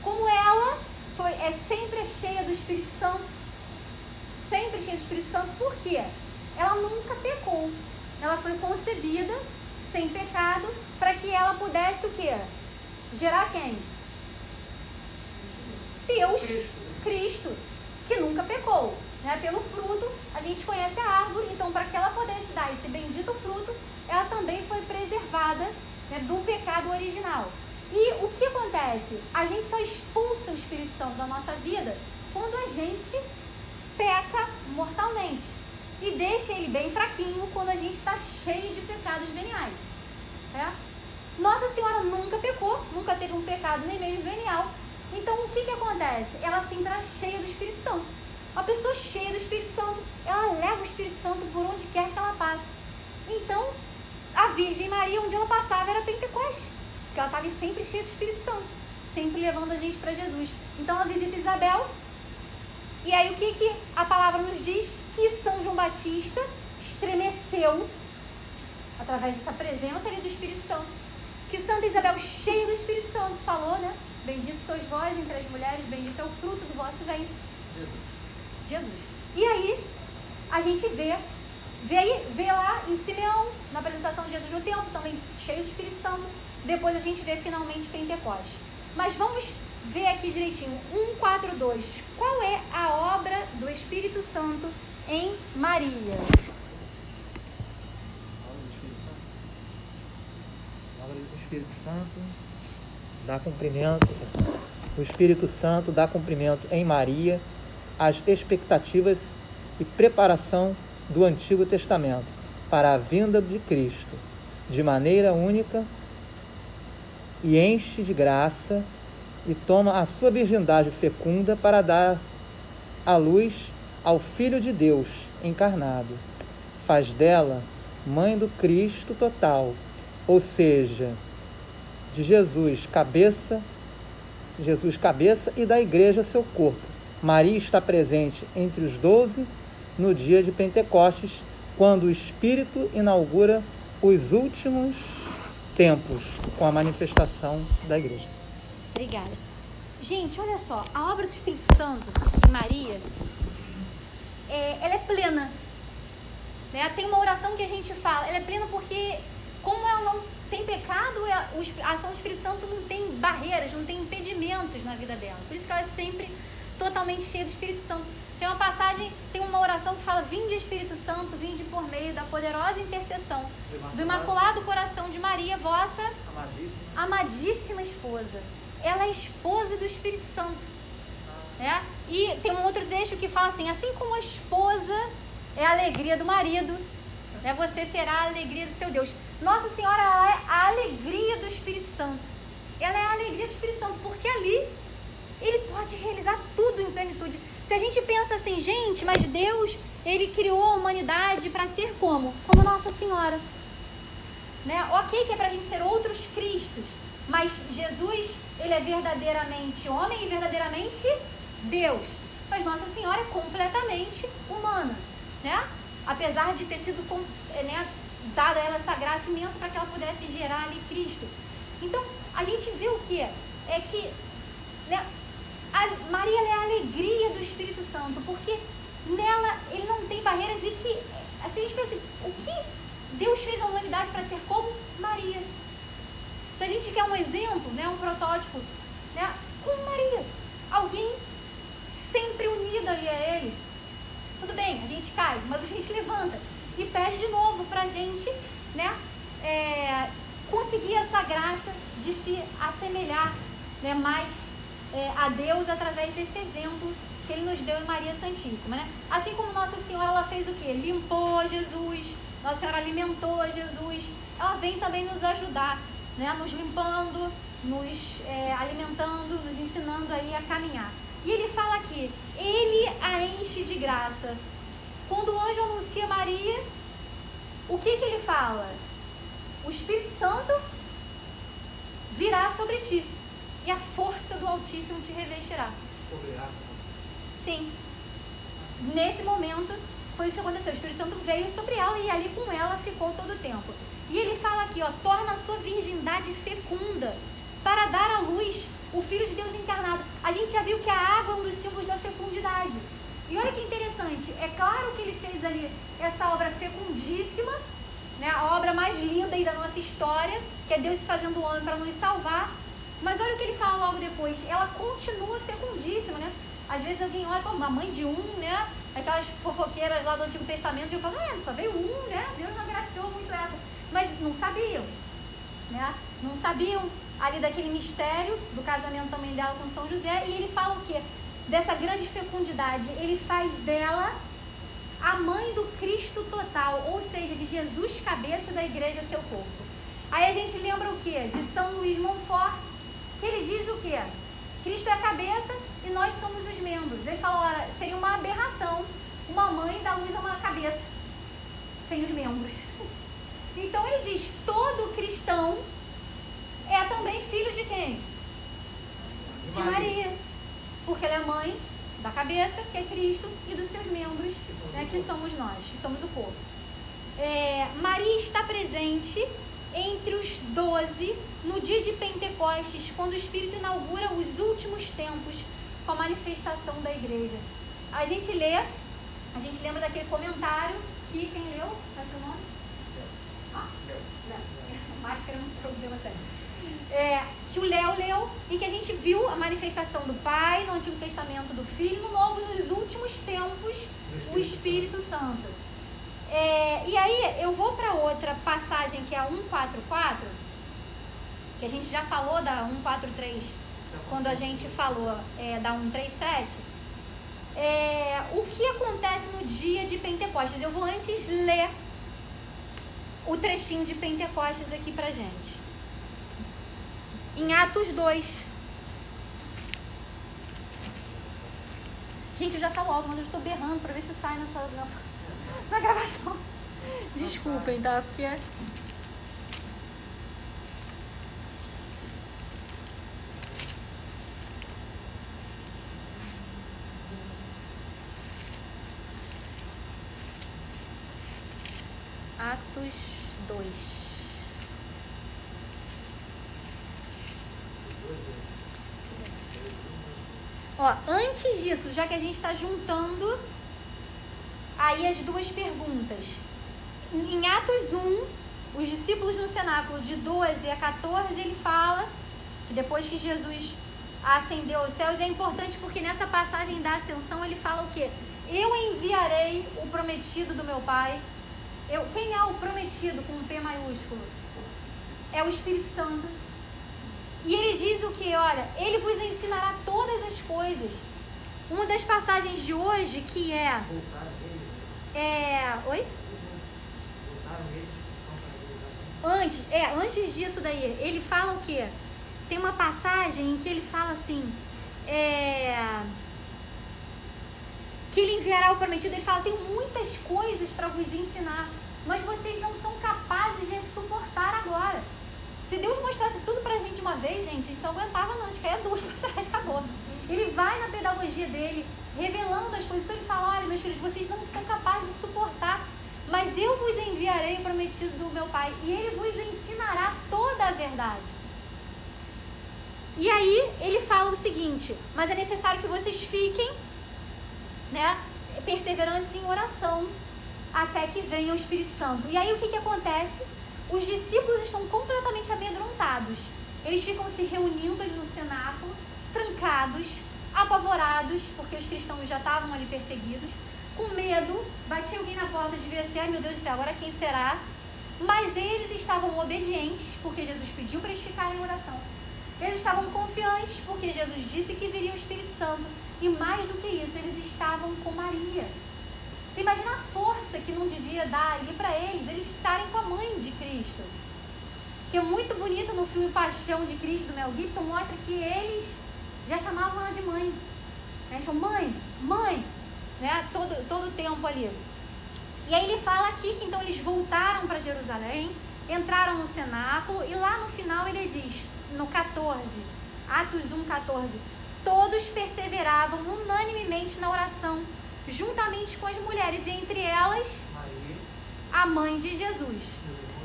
Como ela é sempre cheia do Espírito Santo, sempre cheia do Espírito Santo, por quê? Ela nunca pecou. Ela foi concebida sem pecado para que ela pudesse o quê? Gerar quem? Deus, Cristo, que nunca pecou. Né? Pelo fruto, a gente conhece a árvore, então para que ela pudesse dar esse bendito fruto, ela também foi preservada, né, do pecado original. E o que acontece? A gente só expulsa o Espírito Santo da nossa vida quando a gente peca mortalmente. E deixa ele bem fraquinho quando a gente está cheio de pecados veniais. Né? Nossa Senhora nunca pecou, nunca teve um pecado nem mesmo venial. Então o que acontece? Ela sempre está cheia do Espírito Santo. Uma pessoa cheia do Espírito Santo, ela leva o Espírito Santo por onde quer que ela passe. Então, a Virgem Maria, onde ela passava, era Pentecostes. Porque ela estava ali sempre cheia do Espírito Santo, sempre levando a gente para Jesus. Então, ela visita Isabel. E aí, o que a palavra nos diz? Que São João Batista estremeceu através dessa presença ali do Espírito Santo. Que Santa Isabel, cheia do Espírito Santo, falou, né? Bendito sois vós entre as mulheres, bendito é o fruto do vosso ventre. Jesus. E aí, a gente vê lá em Simeão, na apresentação de Jesus no templo, também cheio do Espírito Santo. Depois a gente vê finalmente Pentecostes. Mas vamos ver aqui direitinho, 1:4:2. Qual é a obra do Espírito Santo em Maria? A obra do Espírito Santo dá cumprimento. O Espírito Santo dá cumprimento em Maria às expectativas e preparação do Antigo Testamento para a vinda de Cristo, de maneira única, e enche de graça e toma a sua virgindade fecunda para dar a luz ao Filho de Deus encarnado. Faz dela mãe do Cristo total, ou seja, de Jesus cabeça e da Igreja seu corpo. Maria está presente entre os 12 no dia de Pentecostes, quando o Espírito inaugura os últimos tempos com a manifestação da Igreja. Obrigada. Gente, olha só, a obra do Espírito Santo em Maria, ela é plena. Né? Tem uma oração que a gente fala, ela é plena porque, como ela não tem pecado, a ação do Espírito Santo não tem barreiras, não tem impedimentos na vida dela. Por isso que ela é sempre totalmente cheia do Espírito Santo. Tem uma passagem, tem uma oração que fala: vinde Espírito Santo, vinde por meio da poderosa intercessão do Imaculado Coração de Maria, vossa amadíssima esposa. Ela é esposa do Espírito Santo. Né? E tem um outro trecho que fala assim: assim como a esposa é a alegria do marido, né, você será a alegria do seu Deus. Nossa Senhora, ela é a alegria do Espírito Santo. Ela é a alegria do Espírito Santo, porque ali ele pode realizar tudo em plenitude. Se a gente pensa assim, gente, mas Deus, ele criou a humanidade para ser como? Como Nossa Senhora. Né? Ok que é para a gente ser outros Cristos, mas Jesus, ele é verdadeiramente homem e verdadeiramente Deus. Mas Nossa Senhora é completamente humana, né? Apesar de ter sido dada a ela essa graça imensa para que ela pudesse gerar ali Cristo. Então, a gente vê o que é que, né, a Maria é a alegria do Espírito Santo, porque nela ele não tem barreiras. E que, assim, a gente pensa, o que Deus fez a humanidade para ser como Maria? Se a gente quer um exemplo, né, um protótipo, né, para a gente, né, conseguir essa graça de se assemelhar, né, mais a Deus através desse exemplo que Ele nos deu em Maria Santíssima, né? Assim como Nossa Senhora, ela fez o quê? Limpou Jesus, Nossa Senhora alimentou Jesus, ela vem também nos ajudar, né, nos limpando, nos alimentando, nos ensinando aí a caminhar. E ele fala aqui, ele a enche de graça. Quando o anjo anuncia Maria, o que ele fala? O Espírito Santo virá sobre ti e a força do Altíssimo te revestirá. Sim. Nesse momento foi isso que aconteceu. O Espírito Santo veio sobre ela e ali com ela ficou todo o tempo. E ele fala aqui, ó, torna a sua virgindade fecunda para dar à luz o Filho de Deus encarnado. A gente já viu que a água é um dos símbolos da fecundidade. E olha que interessante, é claro que ele fez ali essa obra fecundíssima, né, a obra mais linda aí da nossa história, que é Deus se fazendo homem para nos salvar. Mas olha o que ele fala logo depois, ela continua fecundíssima, né? Às vezes alguém olha, pô, uma mãe de um, né? Aquelas fofoqueiras lá do Antigo Testamento, eu falo, só veio um, né? Deus não agraciou muito essa. Mas não sabiam, né? Não sabiam ali daquele mistério do casamento também dela com São José. E ele fala o quê? Dessa grande fecundidade, ele faz dela a mãe do Cristo total, ou seja, de Jesus, cabeça da igreja, seu corpo. Aí a gente lembra o quê? De São Luís Montfort, que ele diz o quê? Cristo é a cabeça e nós somos os membros. Ele fala, olha, seria uma aberração uma mãe dar luz a uma cabeça sem os membros. Então ele diz, todo cristão é também filho de quem? De Maria. Porque ela é mãe da cabeça, que é Cristo, e dos seus membros, né, que somos nós, que somos o corpo. Maria está presente entre os 12 no dia de Pentecostes, quando o Espírito inaugura os últimos tempos com a manifestação da igreja. A gente lembra daquele comentário que, quem leu? Qual é o seu nome? Máscara não problema sério. Que o Léo leu e que a gente viu a manifestação do Pai no Antigo Testamento, do Filho, no Novo, nos últimos tempos, o Espírito Santo. E aí eu vou para outra passagem que é a 144, que a gente já falou da 143 quando a gente falou da 137. O que acontece no dia de Pentecostes? Eu vou antes ler o trechinho de Pentecostes aqui pra gente. Em Atos 2. Gente, eu já falo alto, mas eu estou berrando para ver se sai na gravação. Desculpem, tá? Porque Atos 2. Antes disso, já que a gente está juntando aí as duas perguntas. Em Atos 1, os discípulos no cenáculo de 12 a 14, ele fala que depois que Jesus ascendeu aos céus, é importante porque nessa passagem da ascensão ele fala o quê? Eu enviarei o prometido do meu Pai. Quem é o prometido com um P maiúsculo? É o Espírito Santo. E ele diz o que? Olha, ele vos ensinará todas as coisas. Uma das passagens de hoje que Oi? Antes disso daí, ele fala o quê? Tem uma passagem em que ele fala assim, que ele enviará o prometido. Ele fala, tem muitas coisas para vos ensinar, mas vocês não são capazes de suportar agora. Se Deus mostrasse tudo pra gente de uma vez, gente, a gente não aguentava não, a gente caía duro pra trás, acabou. Ele vai na pedagogia dele, revelando as coisas. Então ele fala, olha, meus filhos, vocês não são capazes de suportar, mas eu vos enviarei o prometido do meu Pai, e ele vos ensinará toda a verdade. E aí ele fala o seguinte, mas é necessário que vocês fiquem, né, perseverantes em oração, até que venha o Espírito Santo. E aí o que acontece? Os discípulos estão completamente amedrontados. Eles ficam se reunindo ali no cenáculo, trancados, apavorados, porque os cristãos já estavam ali perseguidos, com medo, batia alguém na porta, devia ser, ai meu Deus do céu, agora quem será? Mas eles estavam obedientes, porque Jesus pediu para eles ficarem em oração. Eles estavam confiantes, porque Jesus disse que viria o Espírito Santo. E mais do que isso, eles estavam com Maria. Você imagina a força que não devia dar ali para eles estarem com a mãe de Cristo. Que é muito bonito no filme Paixão de Cristo, do Mel Gibson, mostra que eles já chamavam ela de mãe. Eles chamam mãe, mãe, né? Todo o tempo ali. E aí ele fala aqui que então eles voltaram para Jerusalém, entraram no cenáculo, e lá no final ele diz, no 14, Atos 1:14, todos perseveravam unanimemente na oração, juntamente com as mulheres, e entre elas a mãe de Jesus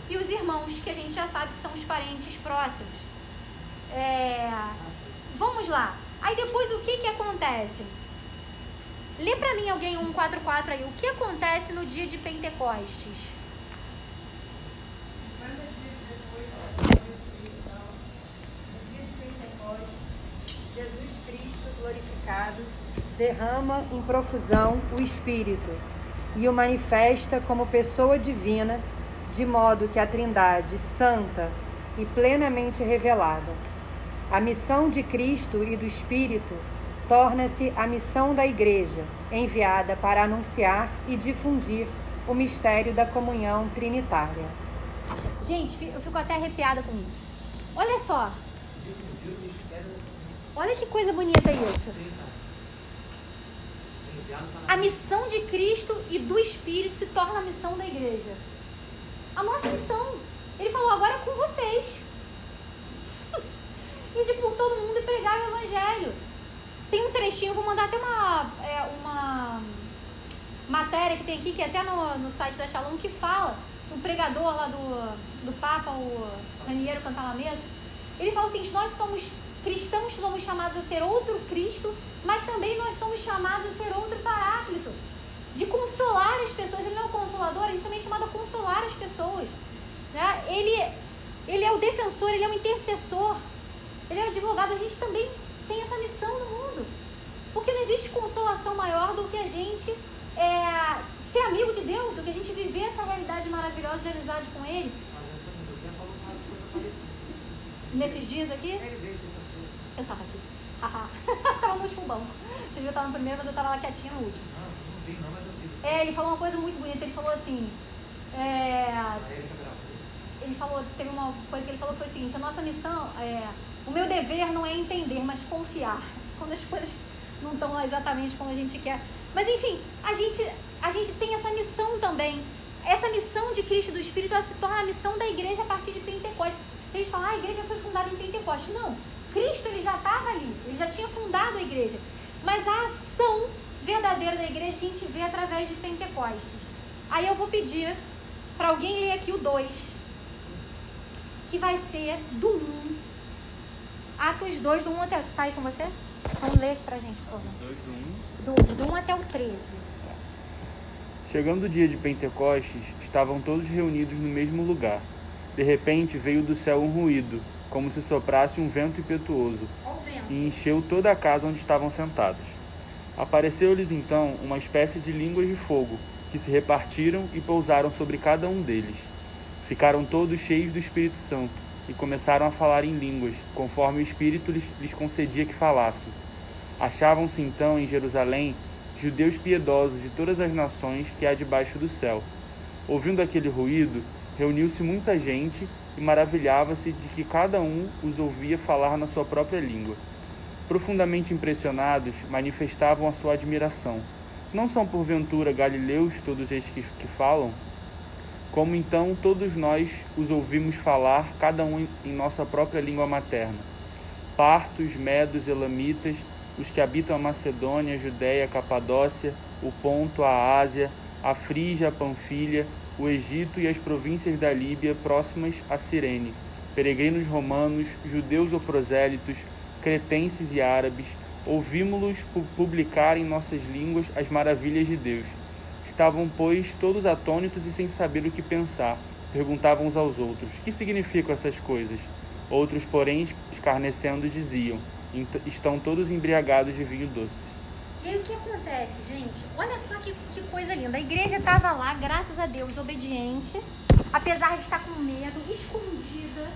e os irmãos, que a gente já sabe que são os parentes próximos. Vamos lá. Aí depois o que acontece? Lê pra mim alguém 1:4 aí. O que acontece no dia de Pentecostes? Jesus Cristo glorificado derrama em profusão o Espírito e o manifesta como pessoa divina, de modo que a Trindade santa e plenamente revelada. A missão de Cristo e do Espírito torna-se a missão da Igreja, enviada para anunciar e difundir o mistério da comunhão trinitária. Gente, eu fico até arrepiada com isso. Olha só. Olha que coisa bonita isso. A missão de Cristo e do Espírito se torna a missão da Igreja. A nossa missão. Ele falou, agora é com vocês. Ir por todo mundo e pregar o Evangelho. Tem um trechinho, vou mandar até uma matéria que tem aqui, que é até no site da Shalom, que fala, o pregador lá do Papa, o Raniero Cantalamessa, ele fala o seguinte, nós somos cristãos, somos chamados a ser outro Cristo, mas também nós somos chamados a ser outro Paráclito, de consolar as pessoas. Ele não é o consolador, a gente também é chamado a consolar as pessoas, né? Ele é o defensor, ele é o intercessor, ele é o advogado. A gente também tem essa missão no mundo, porque não existe consolação maior do que a gente ser amigo de Deus, do que a gente viver essa realidade maravilhosa de amizade com Ele. Nesses dias aqui? Eu estava aqui. Estava no último banco. Vocês viram, eu estava no primeiro, mas eu estava lá quietinha no último. Ele falou uma coisa muito bonita. Ele falou assim, ele falou, teve uma coisa que ele falou que foi o seguinte, a nossa missão, o meu dever não é entender, mas confiar. Quando as coisas não estão exatamente como a gente quer. Mas enfim, a gente tem essa missão também. Essa missão de Cristo e do Espírito, ela se torna a missão da igreja a partir de Pentecostes. Eles falam, a igreja foi fundada em Pentecostes. Não, Cristo ele já estava ali, ele já tinha fundado a igreja. Mas a ação verdadeira da igreja a gente vê através de Pentecostes. Aí eu vou pedir para alguém ler aqui o 2, que vai ser do 1. Atos 2, do 1 até... Você está aí com você? Então lê aqui pra gente, por favor. 2 do 1 até o 13. Chegando o dia de Pentecostes, estavam todos reunidos no mesmo lugar. De repente veio do céu um ruído, como se soprasse um vento impetuoso, e encheu toda a casa onde estavam sentados. Apareceu-lhes então uma espécie de línguas de fogo, que se repartiram e pousaram sobre cada um deles. Ficaram todos cheios do Espírito Santo, e começaram a falar em línguas, conforme o Espírito lhes concedia que falassem. Achavam-se então em Jerusalém judeus piedosos de todas as nações que há debaixo do céu. Ouvindo aquele ruído, reuniu-se muita gente e maravilhava-se de que cada um os ouvia falar na sua própria língua. Profundamente impressionados, manifestavam a sua admiração. Não são porventura galileus todos estes que falam? Como então todos nós os ouvimos falar, cada um em nossa própria língua materna? Partos, medos, elamitas, os que habitam a Macedônia, a Judéia, a Capadócia, o Ponto, a Ásia, a Frígia, a Panfilha, o Egito e as províncias da Líbia próximas a Cirene, peregrinos romanos, judeus ou prosélitos, cretenses e árabes, ouvimos-los publicar em nossas línguas as maravilhas de Deus. Estavam, pois, todos atônitos e sem saber o que pensar. Perguntavam uns aos outros, que significam essas coisas? Outros, porém, escarnecendo, diziam, estão todos embriagados de vinho doce. E aí o que acontece, gente? Olha só que coisa linda. A igreja estava lá, graças a Deus, obediente, apesar de estar com medo, escondida,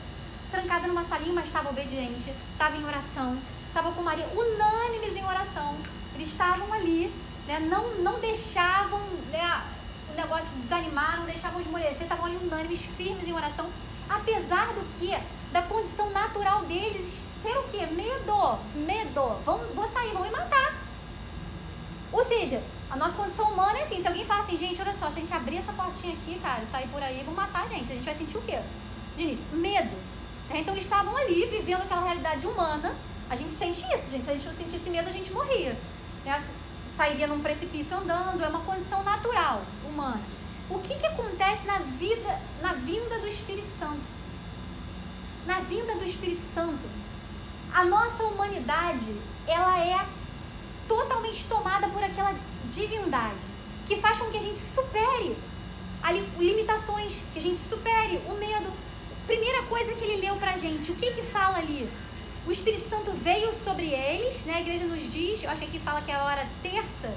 trancada numa salinha, mas estava obediente, estava em oração, estava com Maria, unânimes em oração. Eles estavam ali, né? Não deixavam, né, o negócio desanimar, não deixavam esmorecer, estavam ali unânimes, firmes em oração, apesar do que? Da condição natural deles ser o quê? Medo. Vou sair, vão me matar. Ou seja, a nossa condição humana é assim, se alguém fala assim, gente, olha só, se a gente abrir essa portinha aqui, cara, sair por aí, vão matar a gente vai sentir o quê? De início, medo. Então eles estavam ali, vivendo aquela realidade humana, a gente sente isso, gente, se a gente não sentisse medo, a gente morria. Né? Sairia num precipício andando, é uma condição natural, humana. O que acontece na vinda do Espírito Santo? Na vinda do Espírito Santo, a nossa humanidade, ela é totalmente tomada por aquela divindade, que faz com que a gente supere limitações, que a gente supere o medo. Primeira coisa que ele leu pra gente, o que fala ali? O Espírito Santo veio sobre eles, né? A igreja nos diz, eu acho que aqui fala que é a hora terça.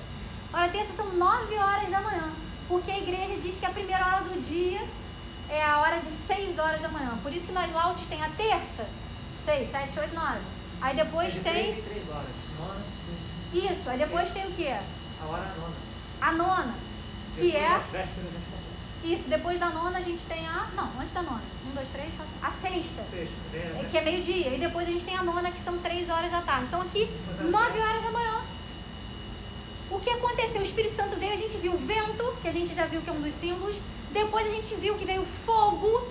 A hora terça são 9 horas da manhã, porque a igreja diz que a primeira hora do dia é a hora de 6 horas da manhã. Por isso que nós lautes tem a terça, 6, 7, 8, 9. Aí depois tem... 3 horas. Nona, sim. Isso, aí depois tem o quê? A hora nona. A nona, que Depois é... das vésperas, a gente comprou. Isso, depois da nona a gente tem a... Não, antes da nona. 1, 2, 3, 4... A sexta. Que é meio-dia. E depois a gente tem a nona, que são 3 horas da tarde. Então aqui, 9 horas da manhã. O que aconteceu? O Espírito Santo veio, a gente viu o vento, que a gente já viu que é um dos símbolos. Depois a gente viu que veio fogo.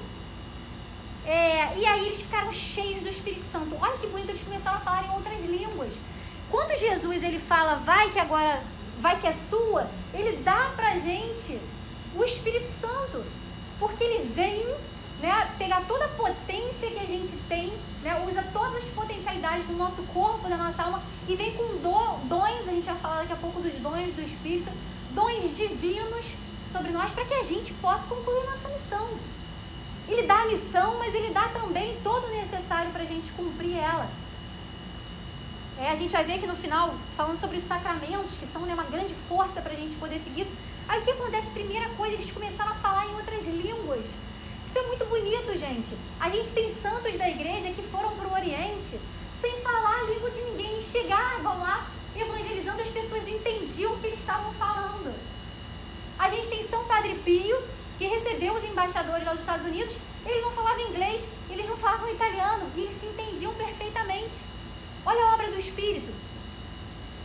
E aí eles ficaram cheios do Espírito Santo. Olha que bonito, eles começaram a falar em outras línguas. Quando Jesus ele fala, vai que é sua, ele dá pra gente o Espírito Santo. Porque ele vem, né, pegar toda a potência que a gente tem, né, usa todas as potencialidades do nosso corpo, da nossa alma, e vem com dons, a gente vai falar daqui a pouco dos dons do Espírito, dons divinos sobre nós, para que a gente possa concluir nossa missão. Ele dá a missão, mas ele dá também todo o necessário para a gente cumprir ela. A gente vai ver aqui no final, falando sobre os sacramentos, que são, né, uma grande força para a gente poder seguir isso. Aí o que acontece? Primeira coisa, eles começaram a falar em outras línguas. Isso é muito bonito, gente. A gente tem santos da igreja que foram para o Oriente sem falar a língua de ninguém. E chegavam lá evangelizando, as pessoas entendiam o que eles estavam falando. A gente tem São Padre Pio, que recebeu os embaixadores lá dos Estados Unidos. Eles não falavam inglês, eles não falavam italiano, e eles se entendiam perfeitamente. Olha a obra do Espírito.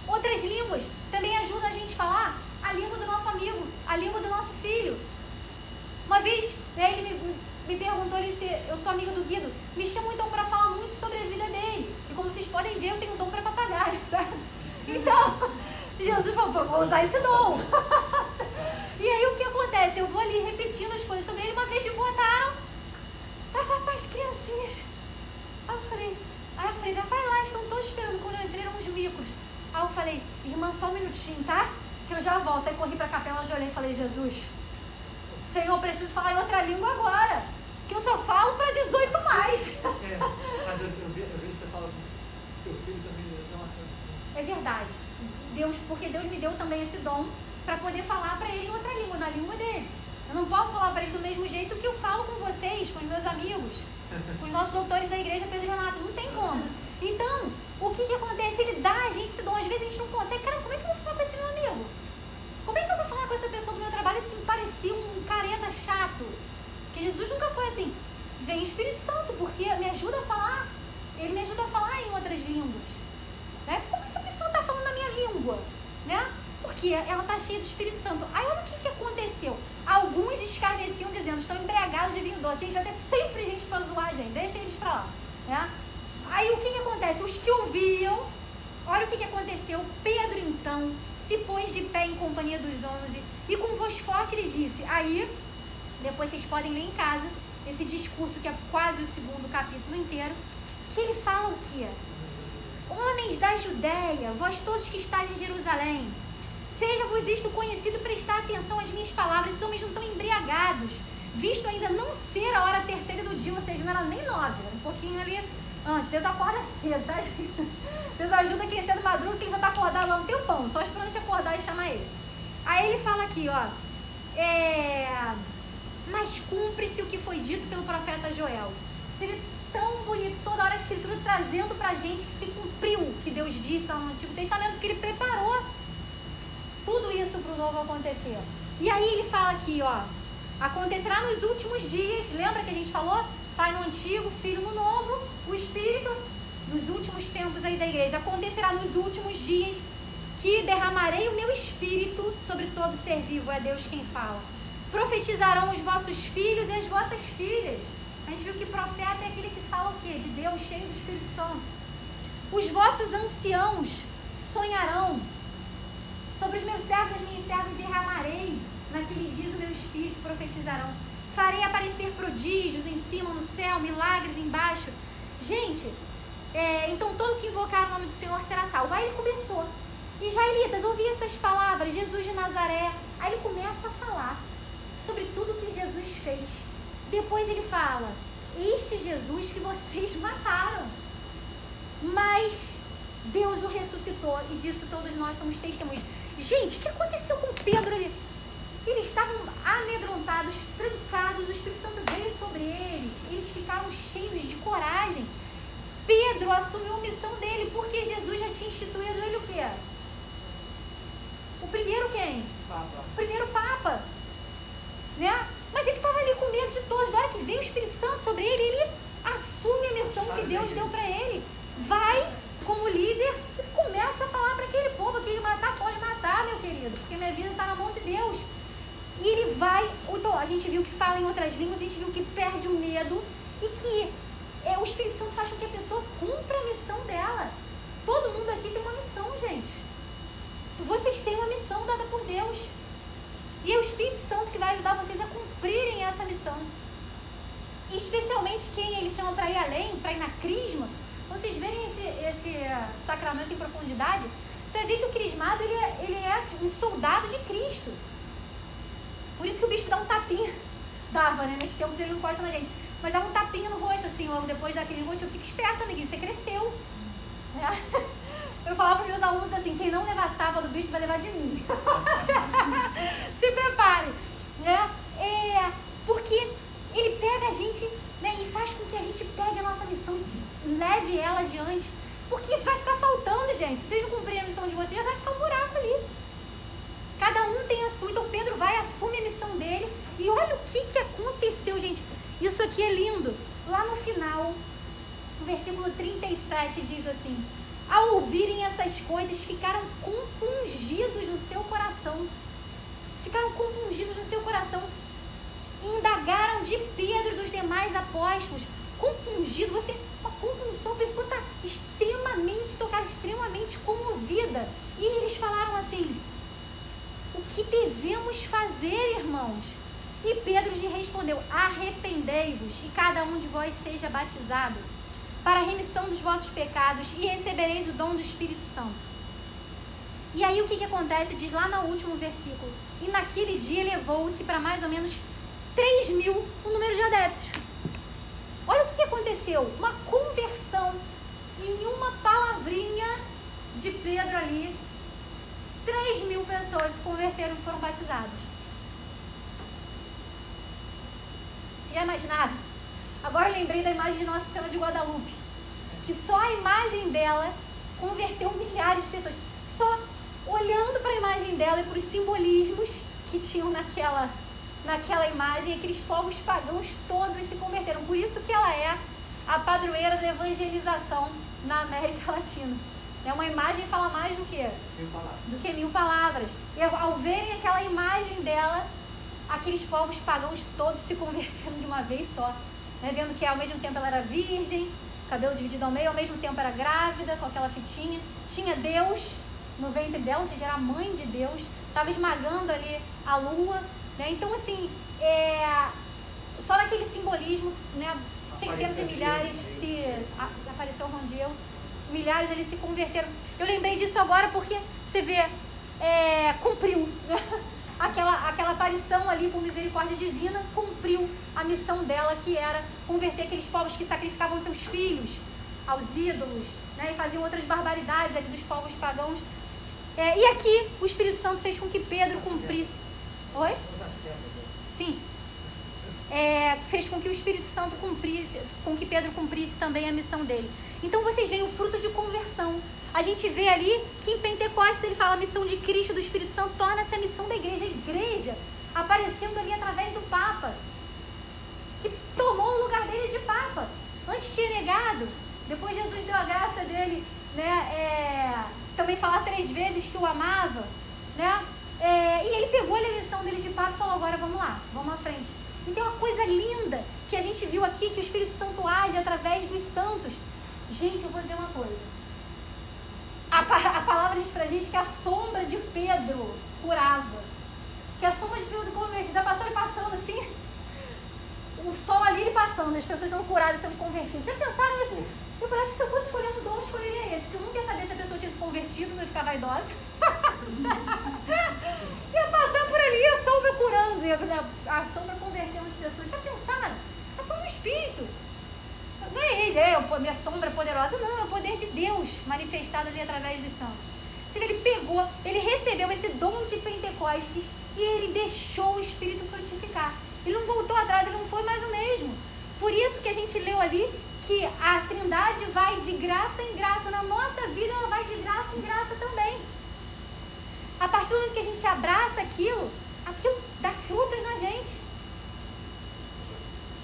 Outras línguas também ajudam a gente a falar a língua do nosso amigo, a língua do nosso filho. Uma vez, né, ele me perguntou, eu sou amiga do Guido, me chamou então para falar muito sobre a vida dele. E como vocês podem ver, eu tenho dom para papagaio, sabe? Então, Jesus falou, vou usar esse dom. E aí o que acontece? Eu vou ali repetindo as coisas sobre ele. Uma vez me botaram para falar para as criancinhas. Aí eu falei, vai lá, estão todos esperando. Quando eu entrei, eram uns micos. Aí eu falei, irmã, só um minutinho, tá? Que eu já volto. Aí corri para a capela, eu olhei e falei, Jesus, Senhor, eu preciso falar em outra língua agora, que eu só falo para 18 mais. Mas eu vejo que você fala com seu filho também, dá uma coisa. É verdade. Porque Deus me deu também esse dom para poder falar para ele em outra língua, na língua dele. Eu não posso falar para ele do mesmo jeito que eu falo com vocês, com os meus amigos, com os nossos doutores da igreja, Pedro e Renato. Não tem como. Então, o que acontece? Ele dá a gente esse dom. Às vezes a gente não consegue. Cara, como é que eu vou falar com esse meu amigo? Como é que eu vou falar com essa pessoa do meu trabalho assim, parecia um careta chato? Porque Jesus nunca foi assim. Vem Espírito Santo, porque me ajuda a falar. Ele me ajuda a falar em outras línguas. Né? Como essa pessoa está falando a minha língua? Né? Porque ela está cheia do Espírito Santo. Aí olha o que aconteceu. Alguns escarneciam dizendo, estão embriagados de vinho doce. Gente, vai ter sempre gente para zoar, gente. Deixa eles para lá. Né? Aí o que acontece? Os que ouviam, olha o que aconteceu. Pedro, então, se pôs de pé em companhia dos 11 e com voz forte ele disse. Aí, depois vocês podem ler em casa esse discurso que é quase o 2º capítulo inteiro, que ele fala o quê? Homens da Judéia, vós todos que estáis em Jerusalém, seja-vos isto conhecido, prestar atenção às minhas palavras. Esses homens não estão embriagados, visto ainda não ser a hora terceira do dia, ou seja, não era nem 9, era um pouquinho ali antes. Deus acorda cedo, tá? Deus ajuda quem cedo madruga, quem já está acordado lá um tempão, só esperando te acordar e chamar ele. Aí ele fala aqui, ó, mas cumpre-se o que foi dito pelo profeta Joel. Seria tão bonito toda hora a Escritura trazendo pra gente que se cumpriu o que Deus disse lá no Antigo Testamento, que ele preparou tudo isso para o novo acontecer. E aí ele fala aqui, ó, acontecerá nos últimos dias, lembra que a gente falou? Pai no Antigo, Filho no Novo, o Espírito nos últimos tempos aí da igreja. Acontecerá nos últimos dias que derramarei o meu Espírito sobre todo ser vivo, é Deus quem fala. Profetizarão os vossos filhos e as vossas filhas. A gente viu que profeta é aquele que fala o quê? De Deus, cheio do Espírito Santo. Os vossos anciãos sonharão. Sobre os meus servos e as minhas servas derramarei. Naqueles dias o meu Espírito profetizarão. Farei aparecer prodígios em cima no céu, milagres embaixo. Gente, então todo que invocar o nome do Senhor será salvo. Aí ele começou. Israelitas, ouvi essas palavras, Jesus de Nazaré. Aí ele começa a falar sobre tudo que Jesus fez. Depois ele fala, este Jesus que vocês mataram, mas Deus o ressuscitou, e disso todos nós somos testemunhas. Gente, o que aconteceu com Pedro ali? Eles estavam amedrontados, trancados, o Espírito Santo veio sobre eles ficaram cheios de coragem. Pedro assumiu a missão dele, porque Jesus já tinha instituído ele o quê? O primeiro quem? Papa. O primeiro Papa, né? Mas ele estava ali com medo de todos. Na hora que veio o Espírito Santo sobre ele, ele assume a missão que Deus deu para ele. Vai como líder e começa a falar para aquele povo que ele matar, pode matar, meu querido, porque minha vida está na mão de Deus. E ele vai, então, a gente viu que fala em outras línguas, a gente viu que perde o medo e que o Espírito Santo faz com que a pessoa cumpra a missão dela. Todo mundo aqui tem uma missão, gente. Vocês têm uma missão dada por Deus. E é o Espírito Santo que vai ajudar vocês a cumprirem essa missão. E especialmente quem ele chama para ir além, para ir na crisma. Quando vocês verem esse sacramento em profundidade, você vai ver que o crismado ele é um soldado de Cristo. Por isso que o bispo dá um tapinha. Dava, né? Nesses tempos ele não encosta na gente. Mas dava um tapinha no rosto, assim, logo depois daquele rosto. Eu fico esperta, amiguinho, você cresceu. Né? Eu falava para meus alunos assim, quem não levar a tapa do bicho vai levar de mim. Se prepare. Né? Porque ele pega a gente, né, e faz com que a gente pegue a nossa missão, leve ela adiante. Porque vai ficar faltando, gente. Se vocês não cumprirem a missão de vocês, já vai ficar um buraco ali. Cada um tem a sua. Então Pedro vai, assume a missão dele. E olha o que aconteceu, gente. Isso aqui é lindo. Lá no final, no versículo 37, diz assim: ao ouvirem essas coisas, ficaram compungidos no seu coração. Ficaram compungidos no seu coração. Indagaram de Pedro e dos demais apóstolos. Compungido, uma compunção, a pessoa está extremamente tocada, extremamente comovida. E eles falaram assim: o que devemos fazer, irmãos? E Pedro lhe respondeu: arrependei-vos e cada um de vós seja batizado para a remissão dos vossos pecados e recebereis o dom do Espírito Santo. E aí o que acontece? Diz lá no último versículo: e naquele dia levou-se para mais ou menos 3.000 o número de adeptos. Olha o que aconteceu, uma conversão em uma palavrinha de Pedro ali. 3.000 pessoas se converteram e foram batizadas. Vocês já imaginaram? Agora eu lembrei da imagem de Nossa Senhora de Guadalupe, que só a imagem dela converteu milhares de pessoas. Só olhando para a imagem dela e para os simbolismos que tinham naquela imagem, aqueles povos pagãos todos se converteram. Por isso que ela é a padroeira da evangelização na América Latina. É uma imagem que fala mais do que 1000 palavras. Do que 1000 palavras. E ao verem aquela imagem dela, aqueles povos pagãos todos se converteram de uma vez só. Né? Vendo que ao mesmo tempo ela era virgem, cabelo dividido ao meio, ao mesmo tempo era grávida, com aquela fitinha. Tinha Deus no ventre dela, ou seja, era a mãe de Deus. Estava esmagando ali a lua. Né? Então, assim, só naquele simbolismo, né, centenas e milhares apareceu o Rondiel. Milhares eles se converteram. Eu lembrei disso agora porque você vê, cumpriu, né? aquela aparição ali por misericórdia divina, cumpriu a missão dela, que era converter aqueles povos que sacrificavam seus filhos aos ídolos, né, e faziam outras barbaridades ali dos povos pagãos. E aqui o Espírito Santo fez com que Pedro cumprisse. Oi? Sim. Fez com que o Espírito Santo cumprisse, com que Pedro cumprisse também a missão dele. Então vocês veem o fruto de conversão. A gente vê ali que em Pentecostes ele fala a missão de Cristo, do Espírito Santo, torna-se a missão da igreja. A igreja aparecendo ali através do Papa, que tomou o lugar dele de Papa. Antes tinha negado, depois Jesus deu a graça dele, né, também falar 3 vezes que o amava, né, e ele pegou a missão dele de Papa e falou, agora vamos lá, vamos à frente. Então é uma coisa linda que a gente viu aqui, que o Espírito Santo age através dos santos. Gente, eu vou dizer uma coisa. A palavra diz pra gente que a sombra de Pedro curava. Que a sombra de Pedro convertida, já passou ele passando assim, o sol ali ele passando, as pessoas sendo curadas, sendo convertidas. Já pensaram assim? Eu falei, acho que se eu fosse escolher um dom, eu escolheria esse, porque eu nunca ia saber se a pessoa tinha se convertido, não ia ficar vaidosa. Ia passar por ali, a sombra curando, a sombra convertendo as pessoas. Já pensaram? A sombra do Espírito. Não é ele, a minha sombra poderosa, não, é o poder de Deus manifestado ali através dos santos. Se ele pegou, ele recebeu esse dom de Pentecostes e ele deixou o Espírito frutificar. Ele não voltou atrás, ele não foi mais o mesmo. Por isso que a gente leu ali que a Trindade vai de graça em graça. Na nossa vida ela vai de graça em graça também. A partir do momento que a gente abraça aquilo dá frutos na gente.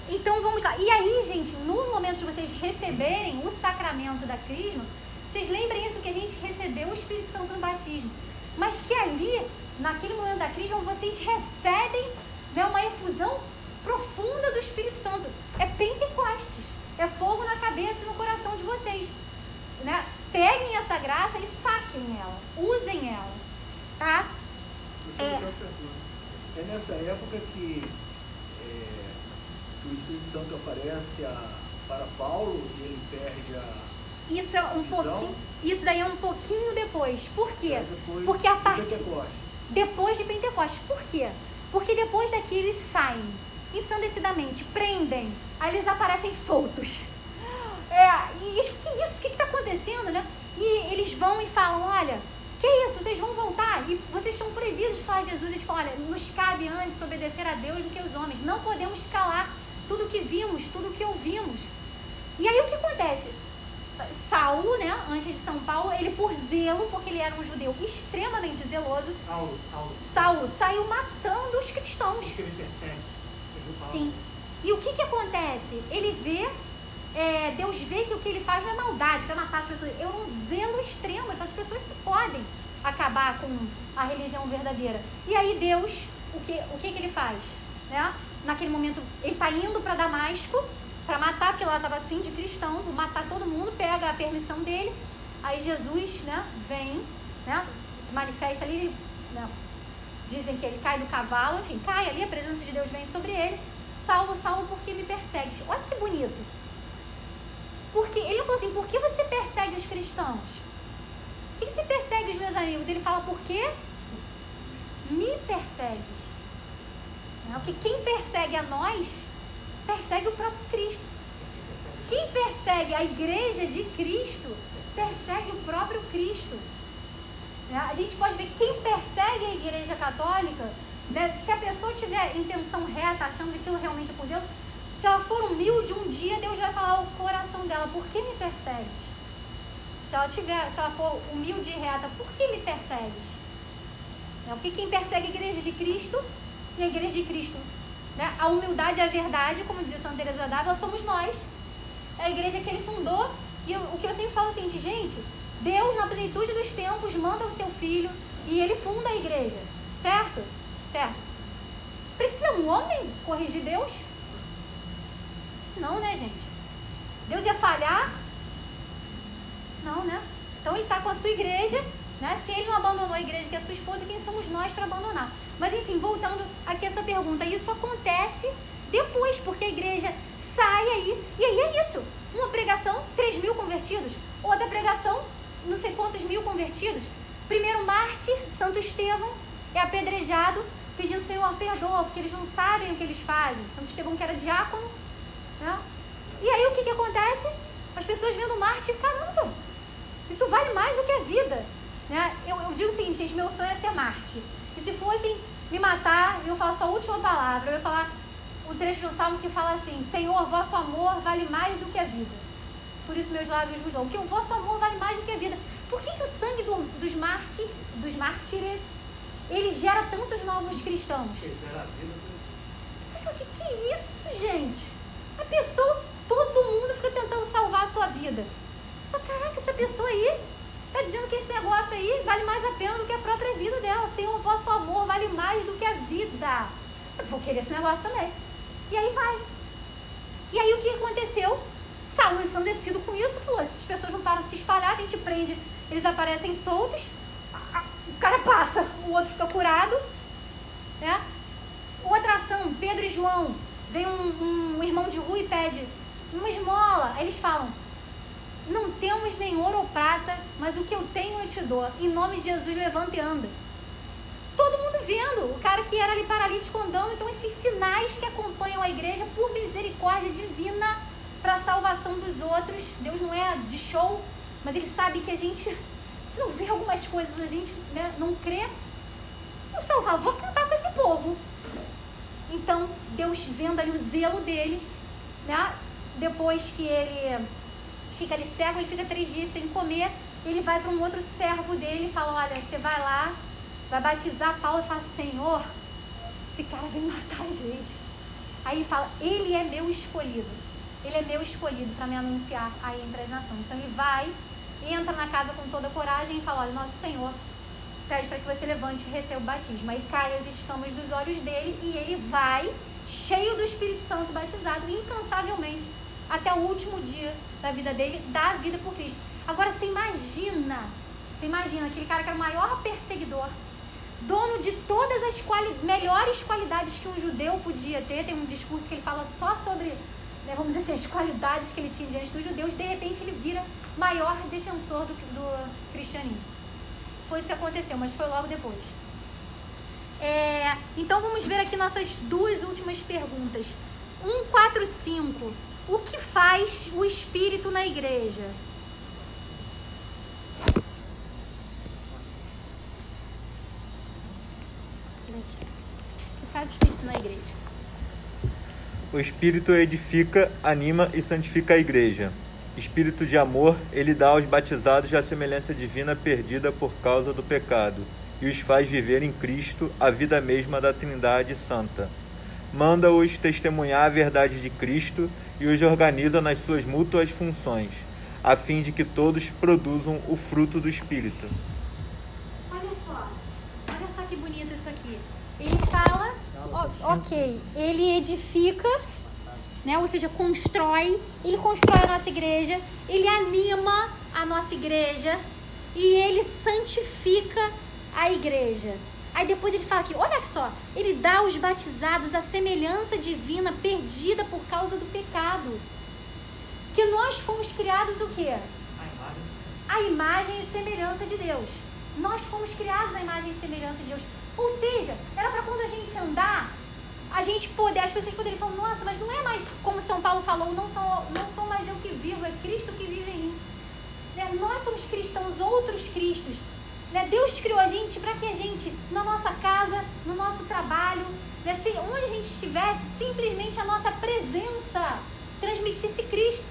Então vamos lá. E aí, gente, no momento de vocês receberem o sacramento da Crisma, vocês lembrem isso, que a gente recebeu o Espírito Santo no batismo. Mas que ali, naquele momento da Crisma, vocês recebem, né, uma efusão profunda do Espírito Santo. É Pentecostes. É fogo na cabeça e no coração de vocês. Né? Peguem essa graça e saquem ela. Usem ela. Tá? É nessa época que o Espírito Santo aparece para Paulo e ele perde a isso é um visão. pouquinho. Isso daí é um pouquinho depois. Por quê? Depois Porque a de partir Pentecostes. depois de Pentecostes. Por quê? Porque depois daqui eles saem ensandecidamente, prendem, aí eles aparecem soltos. E isso, o que está acontecendo, né? E eles vão e falam, olha, que isso, vocês vão voltar e vocês estão proibidos de falar de Jesus. Eles falam, olha, nos cabe antes obedecer a Deus do que os homens. Não podemos calar tudo que vimos, tudo que ouvimos. E aí o que acontece? Saul, né, antes de São Paulo, ele por zelo, porque ele era um judeu extremamente zeloso, Saul saiu matando os cristãos. Porque ele persegue. Sim. E o que acontece? Ele vê, Deus vê que o que ele faz não é maldade, que é matar as pessoas. É um zelo extremo. As pessoas não podem acabar com a religião verdadeira. E aí Deus, o que ele faz? Né? Naquele momento, ele está indo para Damasco para matar, porque lá estava assim de cristão, vou matar todo mundo, pega a permissão dele. Aí Jesus, né, vem, né, se manifesta ali, né, dizem que ele cai do cavalo, enfim, cai ali, a presença de Deus vem sobre ele. Saulo, Saulo, por que me persegues? Olha que bonito. Porque ele falou assim, por que você persegue os cristãos? Por que você persegue os meus amigos? Ele fala, por que me persegues? Porque quem persegue a nós, persegue o próprio Cristo. Quem persegue a igreja de Cristo, persegue o próprio Cristo. A gente pode ver quem persegue a igreja católica, né? Se a pessoa tiver intenção reta, achando que aquilo realmente é por Deus, se ela for humilde, um dia Deus vai falar ao coração dela, por que me persegues? Se ela for humilde e reta, por que me persegues? Porque quem persegue a igreja de Cristo, e a igreja de Cristo, né? A humildade e a verdade, como dizia Santa Teresa d'Ávila, somos nós. É a igreja que ele fundou. E o que eu sempre falo é o seguinte, gente, Deus, na plenitude dos tempos, manda o seu filho e ele funda a igreja. Certo? Certo. Precisa um homem corrigir Deus? Não, né, gente? Deus ia falhar? Não, né? Então ele está com a sua igreja, né? Se ele não abandonou a igreja que é a sua esposa, quem somos nós para abandonar? Mas enfim, voltando aqui a essa pergunta, isso acontece depois, porque a igreja sai aí, e aí é isso. Uma pregação, 3.000 convertidos. Outra pregação, não sei quantos mil convertidos. Primeiro mártir, Santo Estevão, é apedrejado, pedindo, Senhor, perdoa, porque eles não sabem o que eles fazem. Santo Estevão que era diácono, né? E aí o que acontece? As pessoas vendo o mártir, caramba, Isso vale mais do que a vida. Né? Eu digo o seguinte, gente, meu sonho é ser Marte. E se fossem me matar, eu faço a última palavra, eu ia falar o trecho do Salmo que fala assim: Senhor, vosso amor vale mais do que a vida. Por isso meus lábios vos dão. Porque o vosso amor vale mais do que a vida. Por que o sangue dos mártires, ele gera tantos novos cristãos? Você fala, que é isso, gente? A pessoa, todo mundo fica tentando salvar a sua vida. Fala, caraca, essa pessoa aí está dizendo que esse negócio aí vale mais a pena do que a própria vida dela. Senhor, o vosso amor vale mais do que a vida. Eu vou querer esse negócio também. E aí vai. E aí o que aconteceu? Saulo, ensandecido com isso, falou: essas pessoas não param de se espalhar, a gente prende, eles aparecem soltos, o cara passa, o outro fica curado, né? Outra ação, Pedro e João, vem um irmão de rua e pede uma esmola. Aí eles falam: não temos nem ouro ou prata, mas o que eu tenho eu te dou. Em nome de Jesus, levanta e anda. Todo mundo vendo, o cara que era ali paralítico andando. Então esses sinais que acompanham a igreja por misericórdia divina para a salvação dos outros. Deus não é de show, mas ele sabe que a gente, se não vê algumas coisas, a gente, né, não crê. Vou salvar, vou cantar com esse povo. Então Deus, vendo ali o zelo dele, né, depois que ele fica ali cego, ele fica 3 dias sem comer, ele vai para um outro servo dele e fala: olha, você vai lá, vai batizar Paulo, e fala: Senhor, esse cara vem matar a gente. Aí ele fala: ele é meu escolhido, ele é meu escolhido para me anunciar aí entre as nações. Então ele vai, entra na casa com toda a coragem e fala: olha, nosso Senhor pede para que você levante e receba o batismo. Aí cai as escamas dos olhos dele e ele vai, cheio do Espírito Santo, batizado incansavelmente, até o último dia da vida dele, dá a vida por Cristo. Agora você imagina aquele cara que era o maior perseguidor, dono de todas as melhores qualidades que um judeu podia ter. Tem um discurso que ele fala só sobre, né, vamos dizer assim, as qualidades que ele tinha diante dos judeus. De repente ele vira maior defensor do cristianismo. Foi isso que aconteceu, mas foi logo depois. Então vamos ver aqui nossas 2 últimas perguntas. 1:4-5. O que faz o Espírito na igreja? O que faz o Espírito na igreja? O Espírito edifica, anima e santifica a igreja. Espírito de amor, ele dá aos batizados a semelhança divina perdida por causa do pecado e os faz viver em Cristo a vida mesma da Trindade Santa. Manda-os testemunhar a verdade de Cristo e os organiza nas suas mútuas funções, a fim de que todos produzam o fruto do Espírito. Olha só que bonito isso aqui. Ele fala, ok, ele edifica, né? Ou seja, ele constrói a nossa igreja, ele anima a nossa igreja e ele santifica a igreja. Aí depois ele fala aqui, olha só, ele dá aos batizados a semelhança divina perdida por causa do pecado. Que nós fomos criados o quê? A imagem e semelhança de Deus. Nós fomos criados à imagem e semelhança de Deus. Ou seja, era para quando a gente andar, as pessoas poderem falar: nossa, mas não é mais como São Paulo falou, não sou mais eu que vivo, é Cristo que vive em mim. Né? Nós somos cristãos, outros cristos. Né? Deus criou a gente para que a gente, na nossa casa, no nosso trabalho, né? Onde a gente estivesse, simplesmente a nossa presença transmitisse Cristo.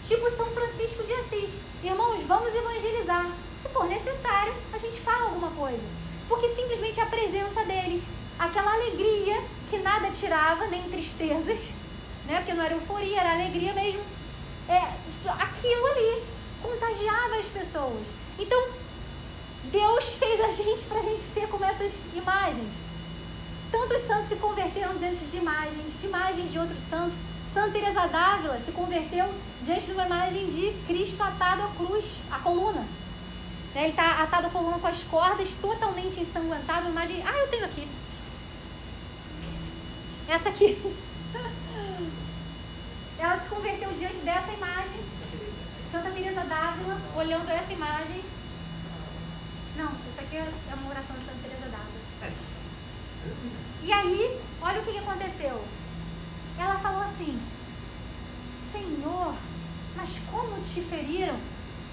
Tipo São Francisco de Assis: irmãos, vamos evangelizar. Se for necessário, a gente fala alguma coisa. Porque simplesmente a presença deles, aquela alegria que nada tirava, nem tristezas, né? Porque não era euforia, era alegria mesmo. Aquilo ali contagiava as pessoas. Então, Deus fez a gente para a gente ser como essas imagens. Tantos santos se converteram diante de imagens de outros santos. Santa Teresa d'Ávila se converteu diante de uma imagem de Cristo atado à cruz, à coluna. Ele está atado à coluna com as cordas, totalmente ensanguentado. Uma imagem, eu tenho aqui. Essa aqui. Ela se converteu diante dessa imagem. Santa Teresa d'Ávila, olhando essa imagem. Não, isso aqui é uma oração de Santa Teresa d'Ávila. E aí, olha o que aconteceu. Ela falou assim: Senhor, mas como te feriram?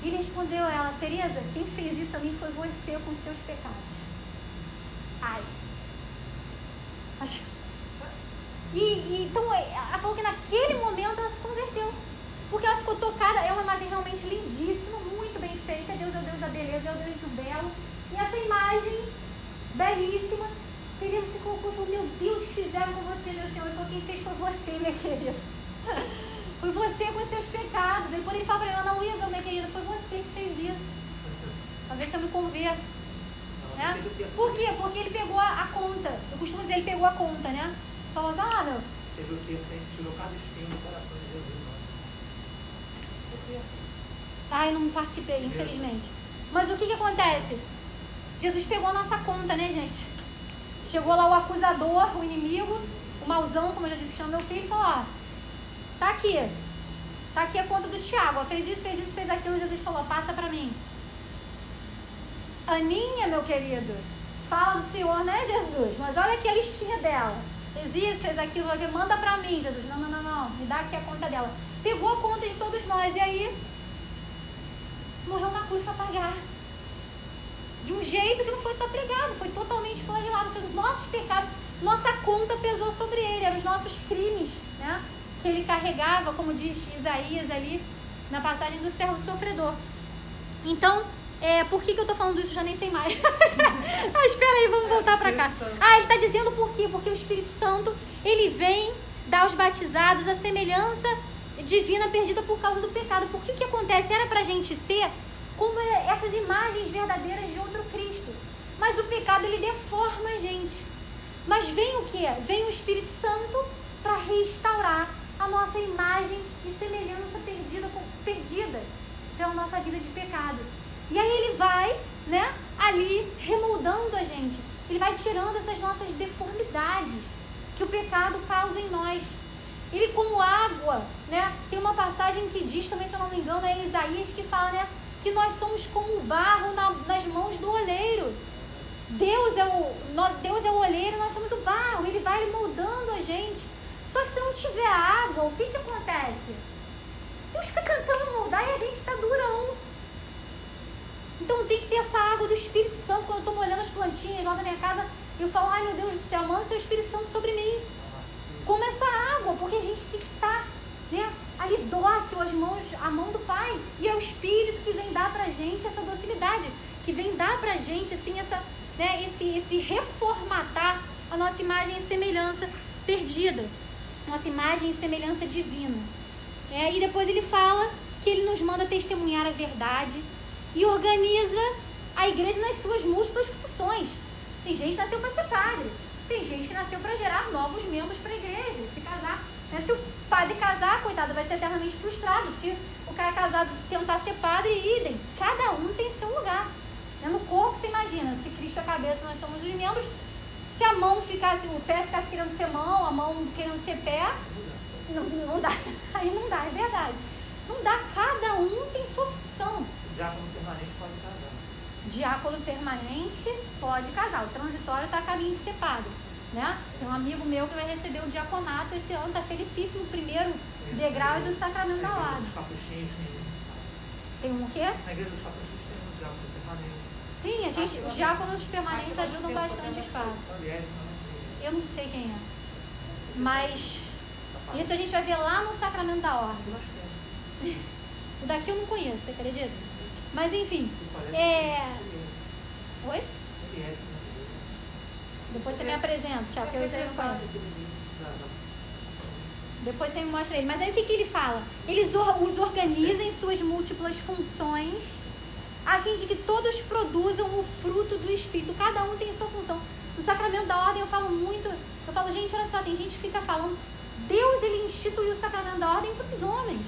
E ele respondeu a ela: Teresa, quem fez isso a mim foi você com seus pecados. Ai. Então, ela falou que naquele momento ela se converteu. Porque ela ficou tocada. É uma imagem realmente lindíssima, muito bem feita. Deus é o Deus da beleza, é o Deus do belo. E essa imagem belíssima, Teresa se colocou e falou: meu Deus, o que fizeram com você, meu Senhor? Ele falou: quem fez foi você, minha querida. Foi você com os seus pecados. Ele poderia falar para ela: não, Isa, minha querida, foi você que fez isso. Talvez eu me converta. Né? Por quê? Porque ele pegou a conta. Eu costumo dizer, ele pegou a conta, né? Falou assim: meu. Teve o texto que a gente tirou cada espinho do coração de Jesus. Eu não participei, infelizmente. Mas o que acontece? Jesus pegou a nossa conta, né, gente? Chegou lá o acusador, o inimigo, o mauzão, como eu já disse que chama meu filho, e falou: tá aqui a conta do Tiago, fez isso, fez aquilo. Jesus falou: passa pra mim. Aninha, meu querido, fala do Senhor, né, Jesus? Mas olha aqui a listinha dela. Fez isso, fez aquilo, manda pra mim, Jesus. Não, me dá aqui a conta dela. Pegou a conta de todos nós e aí morreu na cruz para pagar. De um jeito que não foi só pregado, foi totalmente flagelado. Os nossos pecados, nossa conta pesou sobre ele, eram os nossos crimes, né? Que ele carregava, como diz Isaías ali na passagem do servo sofredor. Então, por que eu estou falando isso? Já nem sei mais. Espera aí, vamos voltar para cá. Ele está dizendo por quê? Porque o Espírito Santo, ele vem dar aos batizados a semelhança divina perdida por causa do pecado. Por que acontece? Era para a gente ser como essas imagens verdadeiras de outro Cristo. Mas o pecado, ele deforma a gente. Mas vem o quê? Vem o Espírito Santo para restaurar a nossa imagem e semelhança perdida pela nossa vida de pecado. E aí ele vai, né, ali remoldando a gente. Ele vai tirando essas nossas deformidades que o pecado causa em nós. Ele, como água, né, tem uma passagem que diz também, se eu não me engano, é Isaías, que fala, né, que nós somos como o barro nas mãos do oleiro. Deus é o oleiro, nós somos o barro. Ele vai moldando a gente. Só que se não tiver água, o que acontece? Deus fica tentando moldar e a gente está durão. Então tem que ter essa água do Espírito Santo. Quando eu estou molhando as plantinhas lá da minha casa, eu falo: ai, meu Deus do céu, manda seu Espírito Santo sobre mim. Como essa água, porque a gente tem que estar, né, ali dócil, a mão do Pai. E é o Espírito que vem dar pra gente essa docilidade, que vem dar pra gente assim, esse reformatar a nossa imagem e semelhança perdida, nossa imagem e semelhança divina. E depois ele fala que ele nos manda testemunhar a verdade e organiza a igreja nas suas múltiplas funções. Tem gente que nasceu para ser padre, tem gente que nasceu para gerar novos membros para a igreja, se casar. Se o padre casar, coitado, vai ser eternamente frustrado. Se o cara casado tentar ser padre, idem. Cada um tem seu lugar. No corpo, você imagina, se Cristo é a cabeça, nós somos os membros. Se a mão ficasse, o pé ficasse querendo ser mão, a mão querendo ser pé, não dá. Aí não dá, é verdade. Não dá, cada um tem sua função. Diácono permanente pode casar. Diácono permanente pode casar. O transitório está a caminho de ser padre, né? Tem um amigo meu que vai receber o diaconato esse ano, está felicíssimo, primeiro degrau do sacramento da ordem. Tem um quê? Na igreja dos capuchinhos tem um diácono permanente. Sim, os diáconos permanentes ajudam bastante os padres. Eu não sei quem é. Mas isso a gente vai ver lá no sacramento da ordem. O daqui eu não conheço, você acredita? Mas enfim. Oi? Depois você me apresenta, Tiago, porque eu não conheço. Depois você me mostra ele. Mas aí o que ele fala? Eles os organizam em suas múltiplas funções, a fim de que todos produzam o fruto do Espírito. Cada um tem sua função. No sacramento da ordem eu falo, gente, olha só, tem gente que fica falando, Deus, ele instituiu o sacramento da ordem para os homens.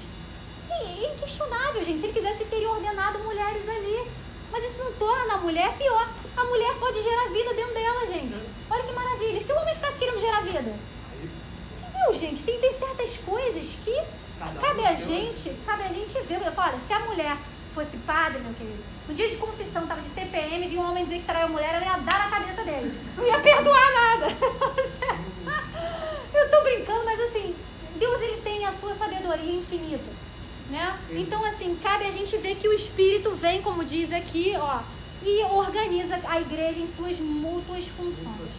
E é inquestionável, gente. Se ele quisesse, ele teria ordenado mulheres ali. Mas isso não torna a mulher pior. A mulher pode gerar vida dentro dela, gente. Olha que maravilha. E se o homem ficasse querendo gerar vida? Entendeu, gente? Tem certas coisas que cabe a gente ver. Eu falo, olha, se a mulher fosse padre, meu querido, no dia de confissão, tava de TPM, viu um homem dizer que traiu a mulher, ela ia dar na cabeça dele. Não ia perdoar nada. Eu tô brincando, mas assim, Deus, ele tem a sua sabedoria infinita. né? Então, assim, cabe a gente ver que o Espírito vem, como diz aqui, ó, e organiza a igreja em suas mútuas funções,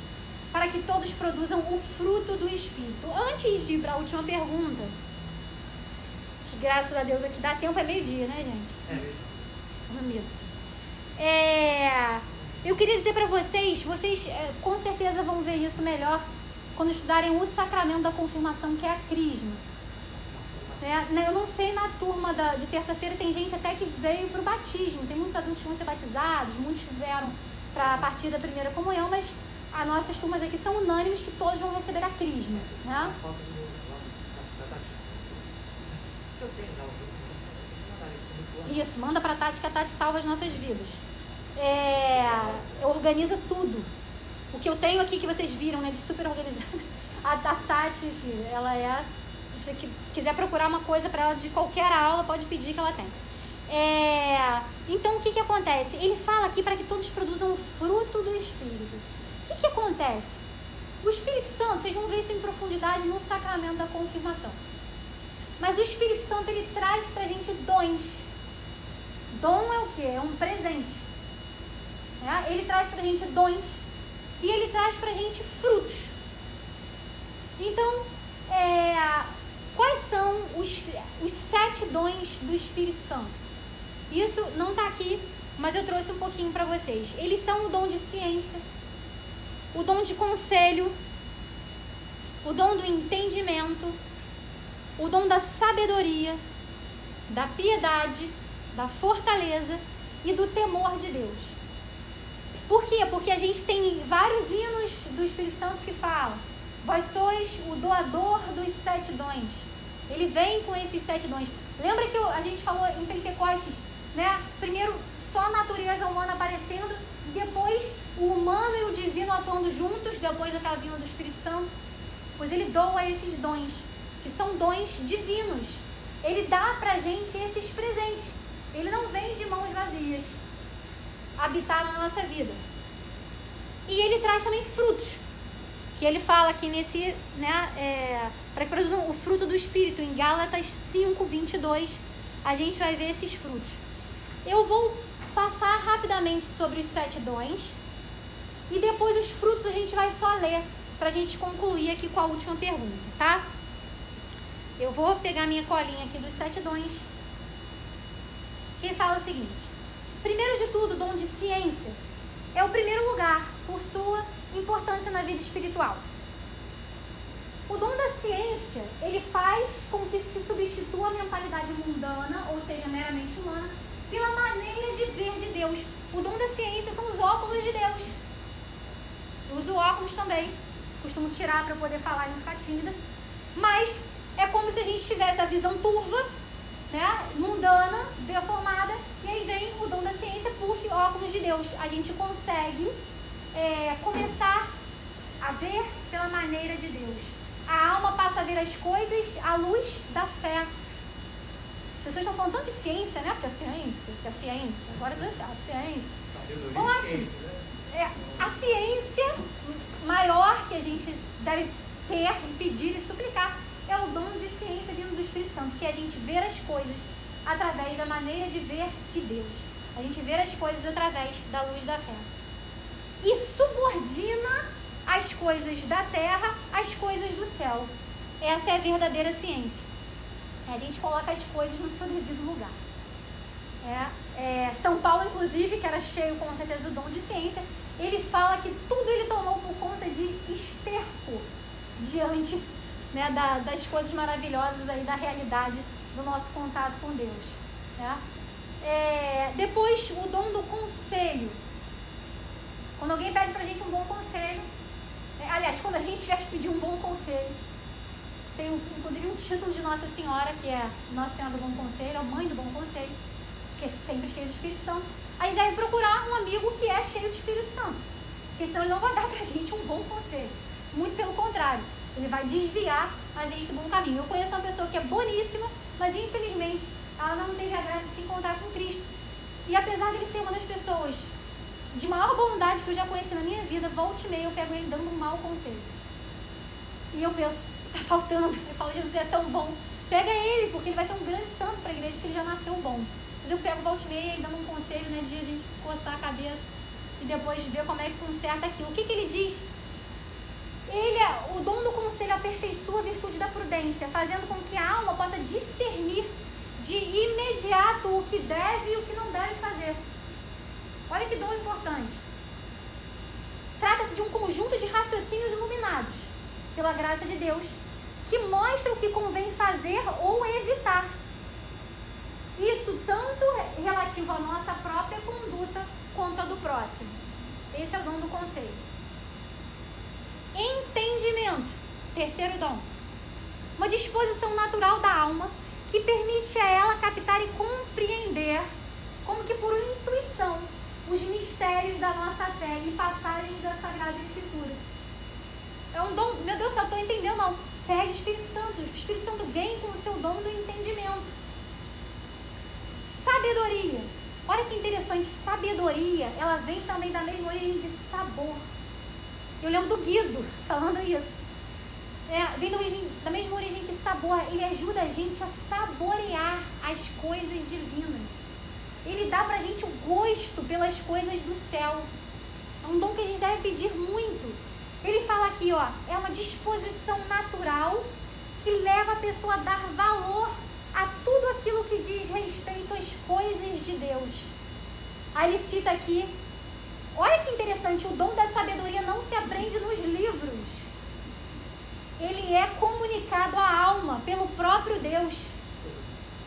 para que todos produzam o fruto do Espírito. Antes de ir para a última pergunta, que graças a Deus aqui dá tempo, é meio-dia, né, gente? Amigo. Eu queria dizer para vocês com certeza vão ver isso melhor quando estudarem o sacramento da confirmação, que é a crisma. Eu não sei, na turma de terça-feira tem gente até que veio para o batismo, tem muitos adultos que vão ser batizados, muitos vieram para a partir da primeira comunhão, mas as nossas turmas aqui são unânimes que todos vão receber a crisma, né? Isso, manda pra Tati, que a Tati salva as nossas vidas. Organiza tudo. O que eu tenho aqui, que vocês viram, né, de super organizada, a Tati, filho, ela é... Se você quiser procurar uma coisa para ela de qualquer aula, pode pedir que ela tem. Então, o que acontece? Ele fala aqui para que todos produzam o fruto do Espírito. O que acontece? O Espírito Santo, vocês vão ver isso em profundidade no sacramento da confirmação. Mas o Espírito Santo, ele traz pra gente dons. Dom é o quê? É um presente. Ele traz pra gente dons e ele traz pra gente frutos. Então, quais são os 7 dons do Espírito Santo? Isso não está aqui, mas eu trouxe um pouquinho para vocês. Eles são o dom de ciência, o dom de conselho, o dom do entendimento, o dom da sabedoria, da piedade, da fortaleza e do temor de Deus. Por quê? Porque a gente tem vários hinos do Espírito Santo que falam: vós sois o doador dos 7 dons. Ele vem com esses 7 dons. Lembra que a gente falou em Pentecostes, né? Primeiro só a natureza humana aparecendo, depois o humano e o divino atuando juntos, depois daquela vinda do Espírito Santo. Pois ele doa esses dons, que são dons divinos. Ele dá pra gente esses presentes. Ele não vem de mãos vazias habitar na nossa vida. E ele traz também frutos, que ele fala aqui nesse, né, para que produzam o fruto do Espírito. Em Gálatas 5:22, a gente vai ver esses frutos. Eu vou passar rapidamente sobre os 7 dons e depois os frutos a gente vai só ler, pra gente concluir aqui com a última pergunta, tá? Eu vou pegar minha colinha aqui dos 7 dons, que fala o seguinte: primeiro de tudo, o dom de ciência é o primeiro lugar por sua importância na vida espiritual. O dom da ciência, ele faz com que se substitua a mentalidade mundana, ou seja, meramente humana, pela maneira de ver de Deus. O dom da ciência são os óculos de Deus. Eu uso óculos também, costumo tirar para poder falar e não ficar tímida, mas é como se a gente tivesse a visão turva, né, mundana, deformada, e aí vem o dom da ciência, puff, óculos de Deus. A gente consegue começar a ver pela maneira de Deus. A alma passa a ver as coisas à luz da fé. As pessoas estão falando tanto de ciência, né? Porque a ciência, agora a ciência. Ótimo. A ciência maior que a gente deve ter e pedir e suplicar é o dom de ciência vindo do Espírito Santo, que é a gente ver as coisas através da maneira de ver de Deus. A gente ver as coisas através da luz da fé. E subordina as coisas da terra às coisas do céu. Essa é a verdadeira ciência. A gente coloca as coisas no seu devido lugar. São Paulo, inclusive, que era cheio com certeza do dom de ciência, ele fala que tudo ele tomou por conta de esterco diante, né, das coisas maravilhosas aí da realidade do nosso contato com Deus. Depois, o dom do conselho. Quando alguém pede pra gente um bom conselho, aliás, quando a gente vier pedir um bom conselho, tem inclusive um título de Nossa Senhora, que é Nossa Senhora do Bom Conselho, a Mãe do Bom Conselho, que é sempre cheio do Espírito Santo. A gente deve procurar um amigo que é cheio do Espírito Santo, porque senão ele não vai dar pra gente um bom conselho. Muito pelo contrário, ele vai desviar a gente do bom caminho. Eu conheço uma pessoa que é boníssima, mas infelizmente ela não teve a graça de se encontrar com Cristo. E apesar de ele ser uma das pessoas de maior bondade que eu já conheci na minha vida, volta e meia eu pego ele dando um mau conselho. E eu penso, tá faltando. Eu falo, Jesus é tão bom, Pega ele, porque ele vai ser um grande santo para a igreja, porque ele já nasceu bom. Mas eu pego o volta e meia e dando um conselho, né, de a gente coçar a cabeça e depois ver como é que conserta aquilo. O que ele diz? O dom do conselho aperfeiçoa a virtude da prudência, fazendo com que a alma possa discernir de imediato o que deve e o que não deve fazer. Olha que dom importante. Trata-se de um conjunto de raciocínios iluminados pela graça de Deus, que mostra o que convém fazer ou evitar. Isso tanto relativo à nossa própria conduta quanto à do próximo. Esse é o dom do conselho. Entendimento, terceiro dom. Uma disposição natural da alma que permite a ela captar e compreender, como que por intuição, os mistérios da nossa fé e passagens da Sagrada Escritura. É um dom, meu Deus, eu estou entendendo, não. Pede o Espírito Santo. O Espírito Santo vem com o seu dom do entendimento. Sabedoria. Olha que interessante, sabedoria, ela vem também da mesma origem de sabor. Eu lembro do Guido falando isso. Vem da mesma origem que sabor. Ele ajuda a gente a saborear as coisas divinas. Ele dá pra gente o gosto pelas coisas do céu. É um dom que a gente deve pedir muito. Ele fala aqui, ó, é uma disposição natural que leva a pessoa a dar valor a tudo aquilo que diz respeito às coisas de Deus. Aí ele cita aqui, olha que interessante, o dom da sabedoria não se aprende nos livros. Ele é comunicado à alma pelo próprio Deus,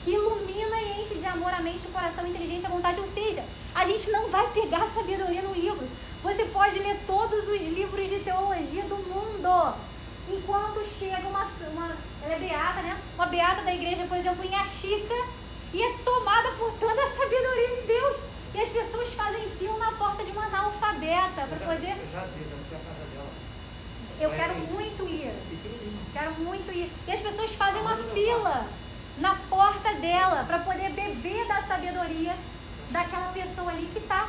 que ilumina e enche de amor a mente, o coração, a inteligência, a vontade. Ou seja, a gente não vai pegar sabedoria no livro. Você pode ler todos os livros de teologia do mundo. Enquanto chega ela é beata, né? Uma beata da igreja, por exemplo, em Axica, e é tomada por toda a sabedoria de Deus. E as pessoas fazem fila na porta de uma analfabeta para poder... Eu quero muito ir. Quero muito ir. E as pessoas fazem uma fila na porta dela para poder beber da sabedoria daquela pessoa ali que está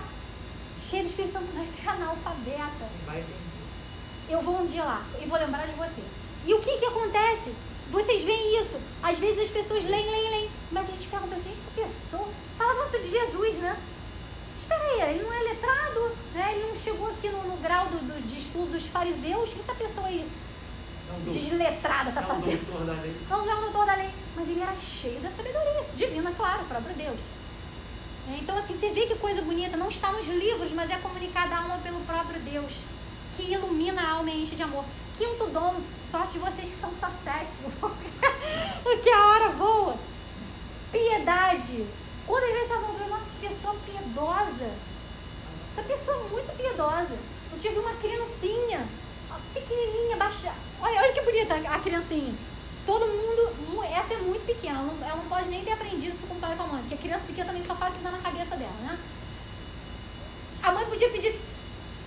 cheia de Espírito Santo, vai ser analfabeta. Eu vou um dia lá e vou lembrar de você. E o que acontece? Vocês veem isso. Às vezes as pessoas leem. Mas a gente pergunta, gente, essa pessoa falava isso de Jesus, né? Espera aí, ele não é letrado, né? Ele não chegou aqui no grau de estudo dos fariseus. O que essa pessoa aí desletrada está fazendo? Não é um doutor da lei. Mas ele era cheio da sabedoria divina, claro, o próprio Deus. Então, assim, você vê que coisa bonita. Não está nos livros, mas é comunicada à alma pelo próprio Deus, que ilumina a alma e enche de amor. Quinto dom, sorte de vocês que são só 7, porque a hora voa. Piedade. Quantas vezes vocês vão ver, nossa, que pessoa piedosa. Essa pessoa é muito piedosa. Eu tive uma criancinha, pequenininha, baixa. Olha que bonita a criancinha. Todo mundo, essa é muito pequena, ela não pode nem ter aprendido isso com o pai e com a mãe, porque a criança pequena também só faz isso na cabeça dela, né? A mãe podia pedir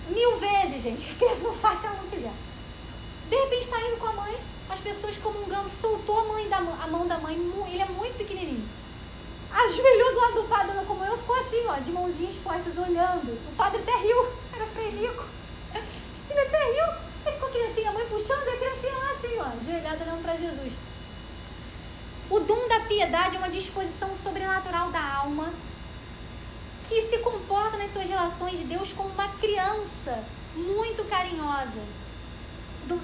1000 vezes, gente, que a criança não faz se ela não quiser. De repente está indo com a mãe, as pessoas comungando, soltou a mão da mãe, ele é muito pequenininho. Ajoelhou do lado do padre na comunhão, ficou assim, ó, de mãozinhas postas, olhando. O padre até riu, era Frei Nico. Ele até riu. Ele ficou criancinha, a mãe puxando, e a criancinha lá assim, ó, ajoelhada olhando para Jesus. O dom da piedade é uma disposição sobrenatural da alma que se comporta nas suas relações de Deus como uma criança muito carinhosa.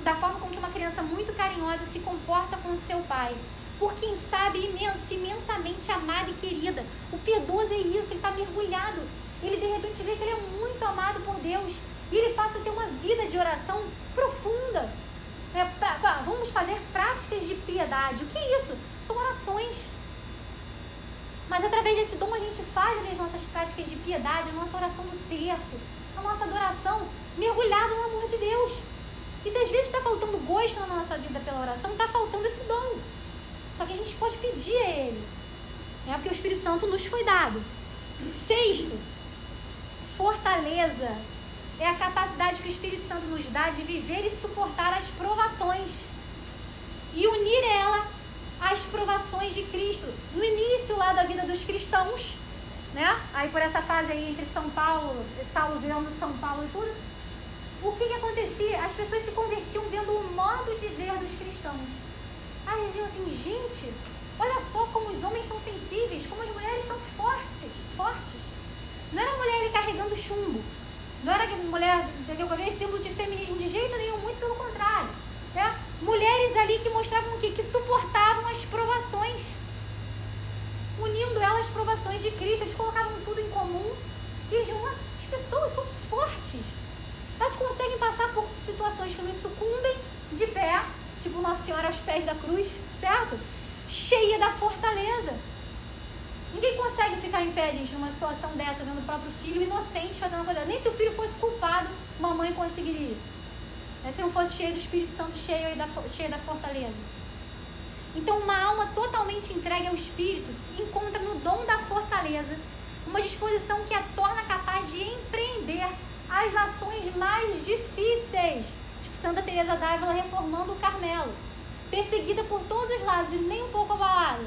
Da forma como que uma criança muito carinhosa se comporta com seu pai. Por quem sabe imensamente amada e querida. O piedoso é isso, ele está mergulhado. Ele de repente vê que ele é muito amado por Deus. E ele passa a ter uma vida de oração profunda. Vamos fazer práticas de piedade. O que é isso? São orações. Mas através desse dom a gente faz as nossas práticas de piedade, a nossa oração do terço, a nossa adoração mergulhada no amor de Deus. E se às vezes está faltando gosto na nossa vida pela oração, está faltando esse dom. Só que a gente pode pedir a Ele, né? Porque o Espírito Santo nos foi dado. Sexto, fortaleza. É a capacidade que o Espírito Santo nos dá de viver e suportar as provações. E unir ela às provações de Cristo. No início lá da vida dos cristãos, né? Aí por essa fase aí entre São Paulo, Saulo vendo São Paulo e tudo, o que acontecia? As pessoas se convertiam vendo o modo de ver dos cristãos. Aí diziam assim, gente, Olha só como os homens são sensíveis, como as mulheres são fortes. Não era mulher ali carregando chumbo. Não era mulher, entendeu? Símbolo de feminismo de jeito nenhum, muito pelo contrário. Né? Mulheres ali que mostravam o quê? Que suportavam as provações. Unindo elas às provações de Cristo, eles colocavam tudo em comum. E eles diziam, nossa, essas pessoas são fortes. Elas conseguem passar por situações que nos sucumbem de pé, tipo Nossa Senhora aos pés da cruz, certo? Cheia da fortaleza. Ninguém consegue ficar em pé, gente, numa situação dessa, vendo o próprio filho inocente fazendo uma coisa. Nem se o filho fosse culpado, uma mãe conseguiria. Se não fosse cheio do Espírito Santo, cheia da fortaleza. Então, uma alma totalmente entregue ao Espírito se encontra no dom da fortaleza, uma disposição que a torna capaz de empreender as ações mais difíceis. Tipo Santa Teresa d'Ávila reformando o Carmelo, perseguida por todos os lados e nem um pouco abalada.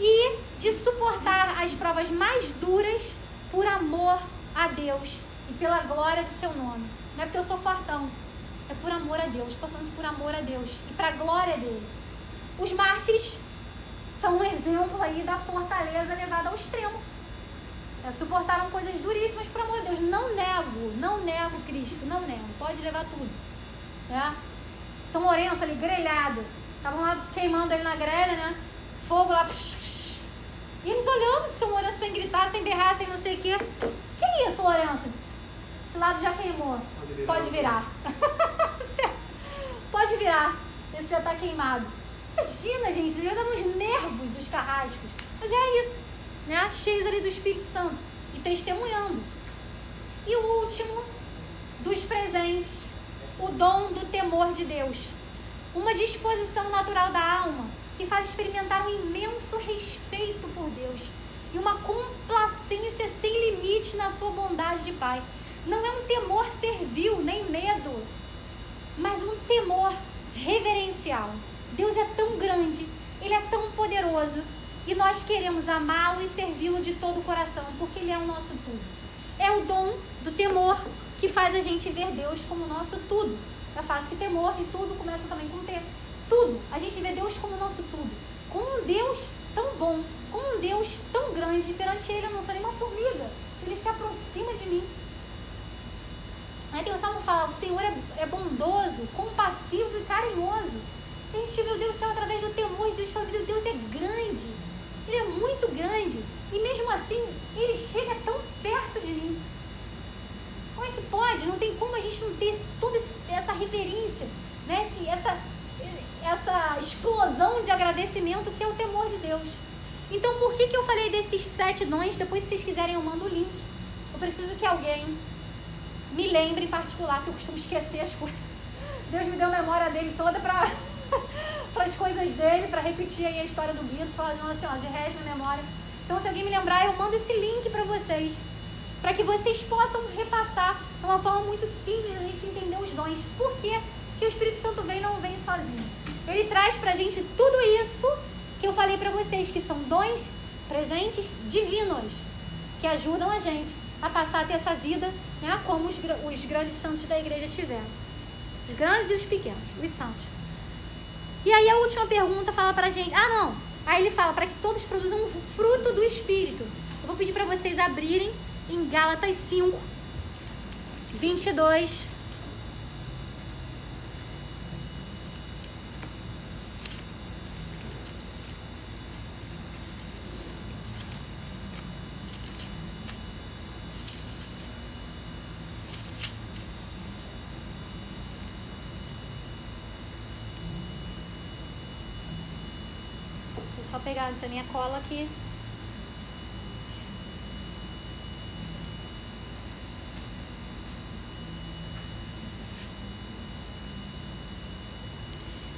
E de suportar as provas mais duras por amor a Deus e pela glória do seu nome. Não é porque eu sou fortão, é por amor a Deus, passamos por amor a Deus e para a glória dele. Os mártires são um exemplo aí da fortaleza levada ao extremo. Suportaram coisas duríssimas por amor a Deus. Não nego Cristo, não nego, pode levar tudo. Né? São Lourenço ali, grelhado, estavam lá queimando ele na grelha, né? Fogo lá, e eles olhando, São Lourenço sem gritar, sem berrar, sem não sei o quê. Que é isso, Lourenço? Esse lado já queimou. Pode virar. Pode virar. Esse já está queimado. Imagina, gente, já dá nos nervos dos carrascos. Mas é isso, né? Cheios ali do Espírito Santo e testemunhando. E o último dos presentes, o dom do temor de Deus. Uma disposição natural da alma que faz experimentar um imenso respeito por Deus e uma complacência sem limite na sua bondade de Pai. Não é um temor servil, nem medo, mas um temor reverencial. Deus é tão grande, Ele é tão poderoso e nós queremos amá-lo e servi-lo de todo o coração, porque Ele é o nosso tudo. É o dom do temor que faz a gente ver Deus como nosso tudo. É fácil que temor e tudo começa também com T. Tudo. A gente vê Deus como nosso tudo. Como um Deus tão bom, como um Deus tão grande. Perante Ele eu não sou nem uma formiga. Ele se aproxima de mim. Aí tem o Salmo que fala, o Senhor é bondoso, compassivo e carinhoso. A gente vê o Deus do céu através do temor de Deus. Fala que Deus é grande. Ele é muito grande. E mesmo assim, Ele chega tão perto de mim. Como é que pode? Não tem como a gente não ter toda essa reverência, né? Essa explosão de agradecimento que é o temor de Deus. Então, por que eu falei desses 7 dons? Depois, se vocês quiserem, eu mando o link. Eu preciso que alguém me lembre em particular, que eu costumo esquecer as coisas. Deus me deu a memória dele toda para as coisas dele, para repetir aí a história do Guido, falar de Nossa Senhora, de resto na memória. Então, se alguém me lembrar, eu mando esse link para vocês, para que vocês possam repassar de uma forma muito simples a gente entender os dons. Por quê? Que o Espírito Santo vem e não vem sozinho. Ele traz pra gente tudo isso que eu falei pra vocês, que são dons, presentes divinos, que ajudam a gente a passar a ter essa vida, né, como os grandes santos da igreja tiveram. Os grandes e os pequenos, os santos. E aí a última pergunta fala pra gente, aí ele fala para que todos produzam o fruto do Espírito. Eu vou pedir pra vocês abrirem em Gálatas 5, 22. Vou só pegar essa minha cola aqui.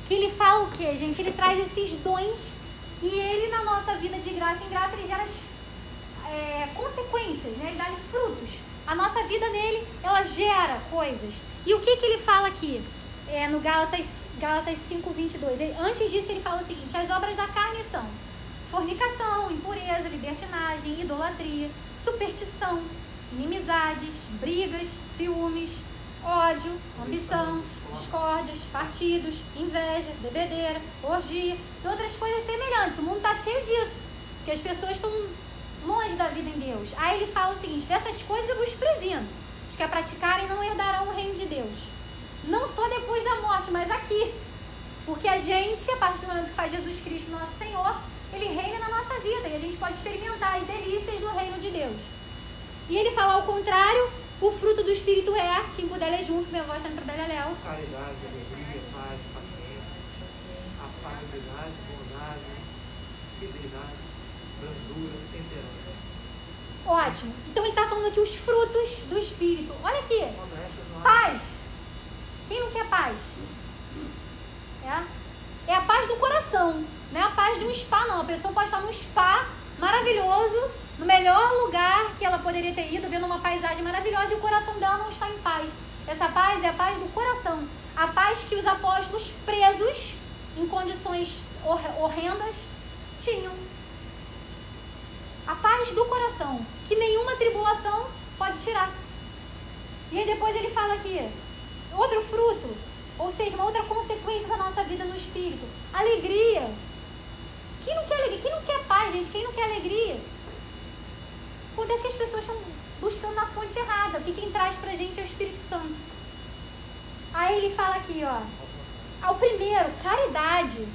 Que ele fala o quê, gente? Ele traz esses dons e ele, na nossa vida de graça em graça, ele gera consequências, né? Ele dá frutos. A nossa vida nele, ela gera coisas. E o que ele fala aqui? No Gálatas 5, 22. Antes disso, ele fala o seguinte: as obras da carne são fornicação, impureza, libertinagem, idolatria, superstição, inimizades, brigas, ciúmes, ódio, ambição, discórdias, partidos, inveja, bebedeira, orgia e outras coisas semelhantes. O mundo está cheio disso, porque as pessoas estão longe da vida em Deus. Aí ele fala o seguinte: dessas coisas eu vos previno, os que a praticarem não herdarão o reino de Deus. Não só depois da morte, mas aqui. Porque a gente, a partir do momento que faz Jesus Cristo nosso Senhor, Ele reina na nossa vida e a gente pode experimentar as delícias do reino de Deus. E ele fala ao contrário: o fruto do Espírito é, quem puder ler junto, minha voz está no Beleléu. Caridade, alegria, paz, paciência, afabilidade, bondade, fidelidade, brandura, temperança. Ótimo. Então ele está falando aqui os frutos do Espírito. Olha aqui. Paz. Quem não quer paz? É a paz do coração. Não é a paz de um spa, não. A pessoa pode estar num spa maravilhoso, no melhor lugar que ela poderia ter ido, vendo uma paisagem maravilhosa, e o coração dela não está em paz. Essa paz é a paz do coração. A paz que os apóstolos, presos em condições horrendas, tinham. A paz do coração, que nenhuma tribulação pode tirar. E aí depois ele fala aqui, outro fruto, ou seja, uma outra consequência da nossa vida no Espírito: alegria. Quem não quer alegria? Quem não quer paz, gente? Quem não quer alegria? Acontece que as pessoas estão buscando na fonte errada, porque quem traz pra gente é o Espírito Santo. Aí ele fala aqui, ó, ao primeiro, caridade,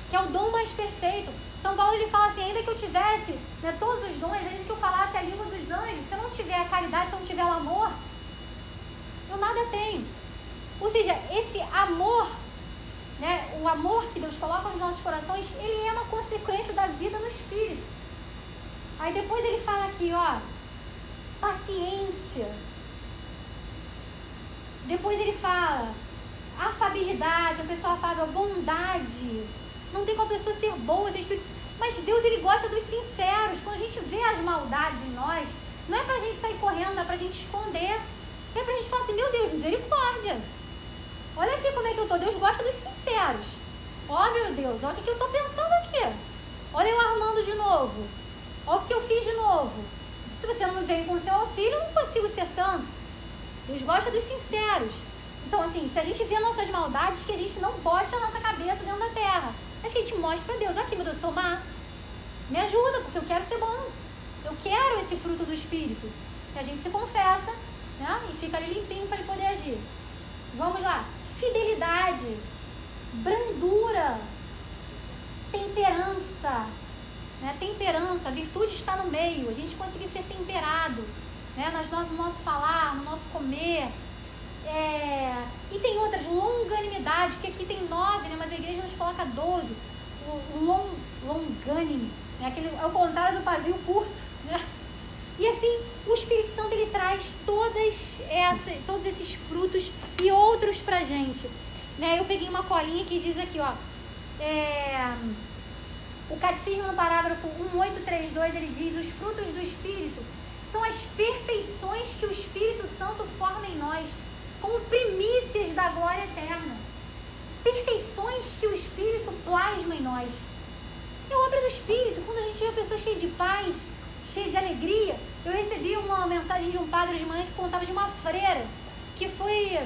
que é o dom mais perfeito. São Paulo, ele fala assim: ainda que eu tivesse, né, todos os dons, ainda que eu falasse a língua dos anjos, se eu não tiver a caridade, se eu não tiver o amor, eu nada tenho. Ou seja, esse amor, né, o amor que Deus coloca nos nossos corações, ele é uma consequência da vida no Espírito. Aí depois ele fala aqui, ó, paciência. Depois ele fala afabilidade, a pessoa afável, bondade. Não tem como a pessoa ser boa, ser espírito. Mas Deus, ele gosta dos sinceros. Quando a gente vê as maldades em nós, não é pra gente sair correndo, não é pra gente esconder. É pra gente falar assim: meu Deus, misericórdia. Olha aqui como é que eu tô. Deus gosta dos sinceros. Ó, meu Deus, olha o que eu tô pensando aqui. Olha eu armando de novo. Olha o que eu fiz de novo. Se você não me vem com o seu auxílio, eu não consigo ser santo. Deus gosta dos sinceros. Então, assim, se a gente vê nossas maldades, que a gente não bote a nossa cabeça dentro da terra. Mas que a gente mostre pra Deus: olha aqui, meu Deus, eu sou má. Me ajuda, porque eu quero ser bom. Eu quero esse fruto do Espírito. E a gente se confessa, né? E fica ali limpinho para ele poder agir. Vamos lá. Fidelidade, brandura, temperança, né? Temperança, a virtude está no meio. A gente conseguir ser temperado, né? No nosso falar, no nosso comer. E tem outras, longanimidade, porque aqui tem 9, né? Mas a igreja nos coloca 12. O longânime, né? É o contrário do pavio curto, né? E assim, o Espírito Santo, ele traz todos esses frutos e outros pra gente, né? Eu peguei uma colinha que diz aqui, ó, o Catecismo, no parágrafo 1832, ele diz: os frutos do Espírito são as perfeições que o Espírito Santo forma em nós, como primícias da glória eterna. Perfeições que o Espírito plasma em nós. É obra do Espírito. Quando a gente vê a pessoa cheia de paz, cheia de alegria. Eu recebi uma mensagem de um padre de manhã que contava de uma freira que foi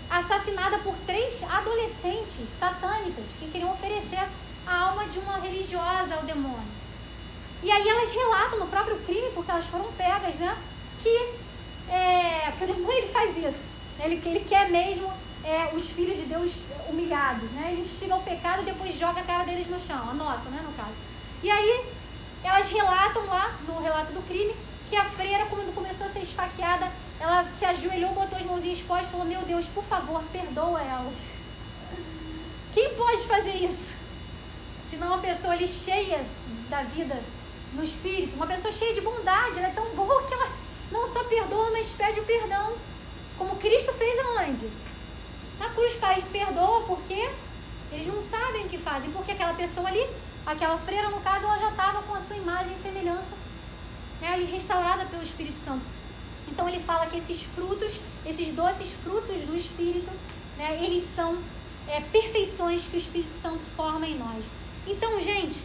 assassinada por 3 adolescentes satânicas que queriam oferecer a alma de uma religiosa ao demônio. E aí elas relatam no próprio crime, porque elas foram pegas, né? Que o demônio, ele faz isso. Ele quer mesmo os filhos de Deus humilhados, né? Ele instiga o pecado e depois joga a cara deles no chão. A nossa, né, no caso. E aí elas relatam lá, no relato do crime, que a freira, quando começou a ser esfaqueada, ela se ajoelhou, botou as mãozinhas expostas e falou: meu Deus, por favor, perdoa elas. Quem pode fazer isso? Senão uma pessoa ali cheia da vida no Espírito, uma pessoa cheia de bondade, ela é tão boa que ela não só perdoa, mas pede o perdão. Como Cristo fez aonde? Na cruz. Pai, perdoa porque eles não sabem o que fazem, porque aquela pessoa ali, aquela freira no caso, ela já estava com a sua imagem e semelhança, né, ali restaurada pelo Espírito Santo. Então ele fala que esses frutos, esses doces frutos do Espírito, né, eles são perfeições que o Espírito Santo forma em nós. Então, gente,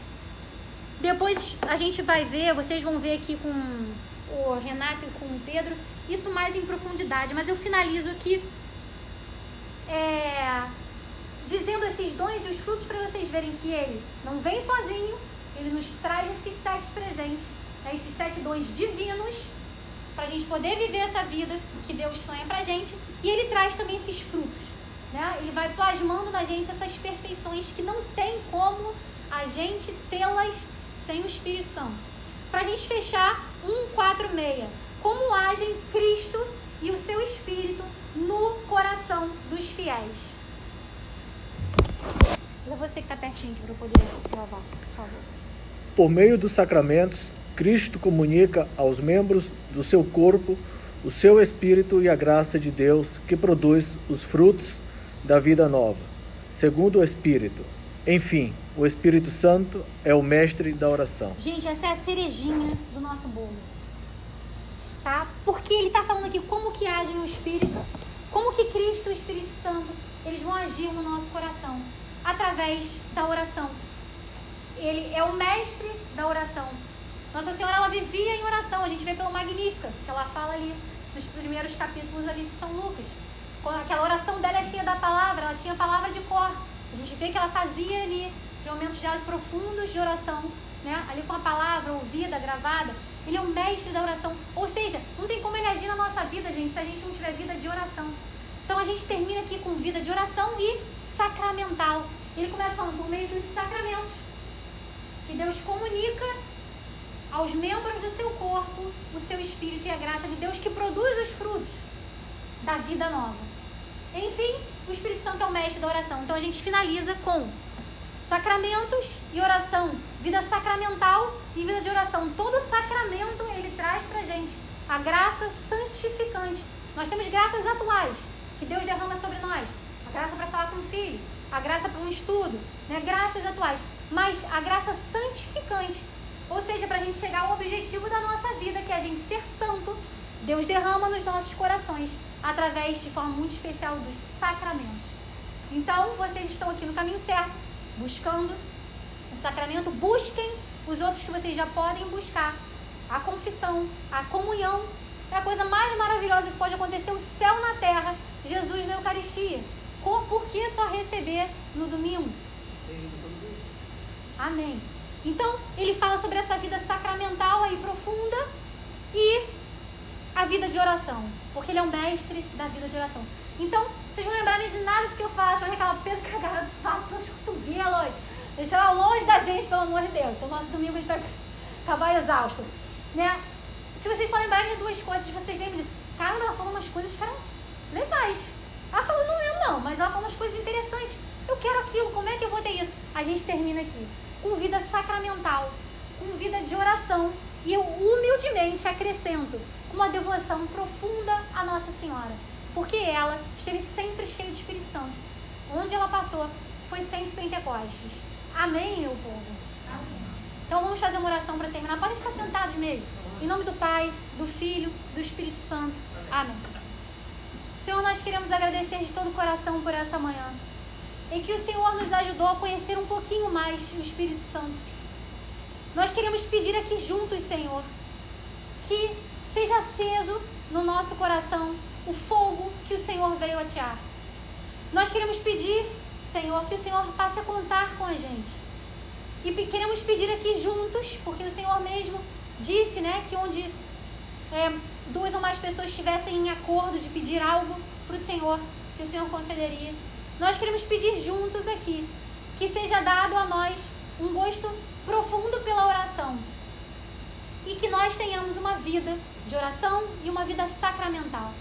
depois a gente vai ver, vocês vão ver aqui com o Renato e com o Pedro, isso mais em profundidade, mas eu finalizo aqui dizendo esses dons e os frutos para vocês verem que Ele não vem sozinho, Ele nos traz esses 7 presentes, né, esses 7 dons divinos, para a gente poder viver essa vida que Deus sonha para a gente, e Ele traz também esses frutos, né? Ele vai plasmando na gente essas perfeições que não tem como a gente tê-las sem o Espírito Santo. Para a gente fechar, 1:4-6, como agem Cristo e o seu Espírito no coração dos fiéis. É você que está pertinho para eu poder gravar, por favor. Por meio dos sacramentos, Cristo comunica aos membros do seu corpo o seu Espírito e a graça de Deus que produz os frutos da vida nova, segundo o Espírito. Enfim, o Espírito Santo é o mestre da oração. Gente, essa é a cerejinha do nosso bolo, tá? Porque ele está falando aqui como que agem o Espírito, como que Cristo e o Espírito Santo, eles vão agir no nosso coração, através da oração. Ele é o mestre da oração. Nossa Senhora, ela vivia em oração. A gente vê pelo Magnífica, que ela fala ali nos primeiros capítulos ali de São Lucas. Aquela oração dela é cheia da palavra, ela tinha a palavra de cor. A gente vê que ela fazia ali momentos já profundos de oração, né? Ali com a palavra ouvida, gravada. Ele é o mestre da oração. Ou seja, não tem como ele agir na nossa vida, gente, se a gente não tiver vida de oração. Então a gente termina aqui com vida de oração e sacramental. Ele começa falando por meio dos sacramentos, que Deus comunica aos membros do seu corpo o seu Espírito e a graça de Deus que produz os frutos da vida nova. Enfim, o Espírito Santo é o mestre da oração. Então a gente finaliza com sacramentos e oração, vida sacramental e vida de oração. Todo sacramento ele traz pra gente a graça santificante. Nós temos graças atuais que Deus derrama sobre nós. A graça para falar com o filho, a graça para um estudo, né? Graças atuais. Mas a graça santificante, ou seja, para a gente chegar ao objetivo da nossa vida, que é a gente ser santo, Deus derrama nos nossos corações, através de forma muito especial dos sacramentos. Então, vocês estão aqui no caminho certo, buscando o sacramento. Busquem os outros que vocês já podem buscar. A confissão, a comunhão, é a coisa mais maravilhosa que pode acontecer, o céu na terra, Jesus na Eucaristia. Por que só receber no domingo? Amém. Então, ele fala sobre essa vida sacramental aí profunda e a vida de oração, porque ele é o mestre da vida de oração. Então, vocês não lembrarem de nada do que eu faço, olha aquela pedra cagada, falo pelos cotovelos, deixa ela longe da gente, pelo amor de Deus. Então, nosso domingo a gente vai acabar exausto, né? Se vocês só lembrarem de 2 coisas, vocês lembram disso. Caramba, ela falou umas coisas que eram legais. Ela falou, não lembro não, mas ela falou umas coisas interessantes. Eu quero aquilo, como é que eu vou ter isso? A gente termina aqui com vida sacramental, com vida de oração, e eu humildemente acrescento uma devoção profunda à Nossa Senhora, porque ela esteve sempre cheia de Espírito Santo. Onde ela passou, foi sempre Pentecostes. Amém, meu povo? Amém. Então vamos fazer uma oração para terminar. Podem ficar sentados mesmo. Em nome do Pai, do Filho, do Espírito Santo. Amém. Senhor, nós queremos agradecer de todo o coração por essa manhã, em que o Senhor nos ajudou a conhecer um pouquinho mais o Espírito Santo. Nós queremos pedir aqui juntos, Senhor, que seja aceso no nosso coração o fogo que o Senhor veio atear. Nós queremos pedir, Senhor, que o Senhor passe a contar com a gente. E queremos pedir aqui juntos, porque o Senhor mesmo disse, né, que onde 2 ou mais pessoas estivessem em acordo de pedir algo para o Senhor, que o Senhor concederia. Nós queremos pedir juntos aqui, que seja dado a nós um gosto profundo pela oração e que nós tenhamos uma vida de oração e uma vida sacramental.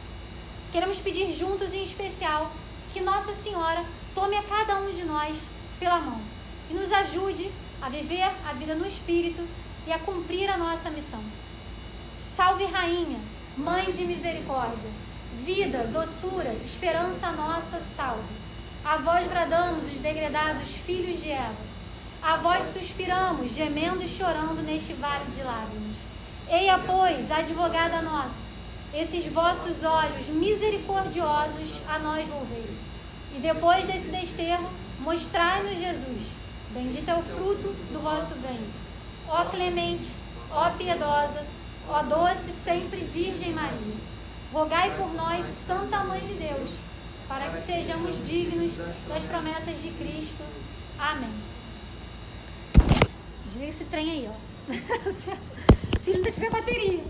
Queremos pedir juntos, em especial, que Nossa Senhora tome a cada um de nós pela mão e nos ajude a viver a vida no Espírito e a cumprir a nossa missão. Salve Rainha, Mãe de Misericórdia, vida, doçura, esperança nossa, salve. A vós bradamos os degredados filhos de Eva, a vós suspiramos, gemendo e chorando neste vale de lágrimas. Eia, pois, advogada nossa, esses vossos olhos misericordiosos a nós volvei. E depois desse desterro, mostrai-nos Jesus. Bendito é o fruto do vosso ventre. Ó clemente, ó piedosa, ó doce sempre Virgem Maria. Rogai por nós, Santa Mãe de Deus, para que sejamos dignos das promessas de Cristo. Amém. Desliga esse trem aí, ó. Se ele ainda tiver bateria.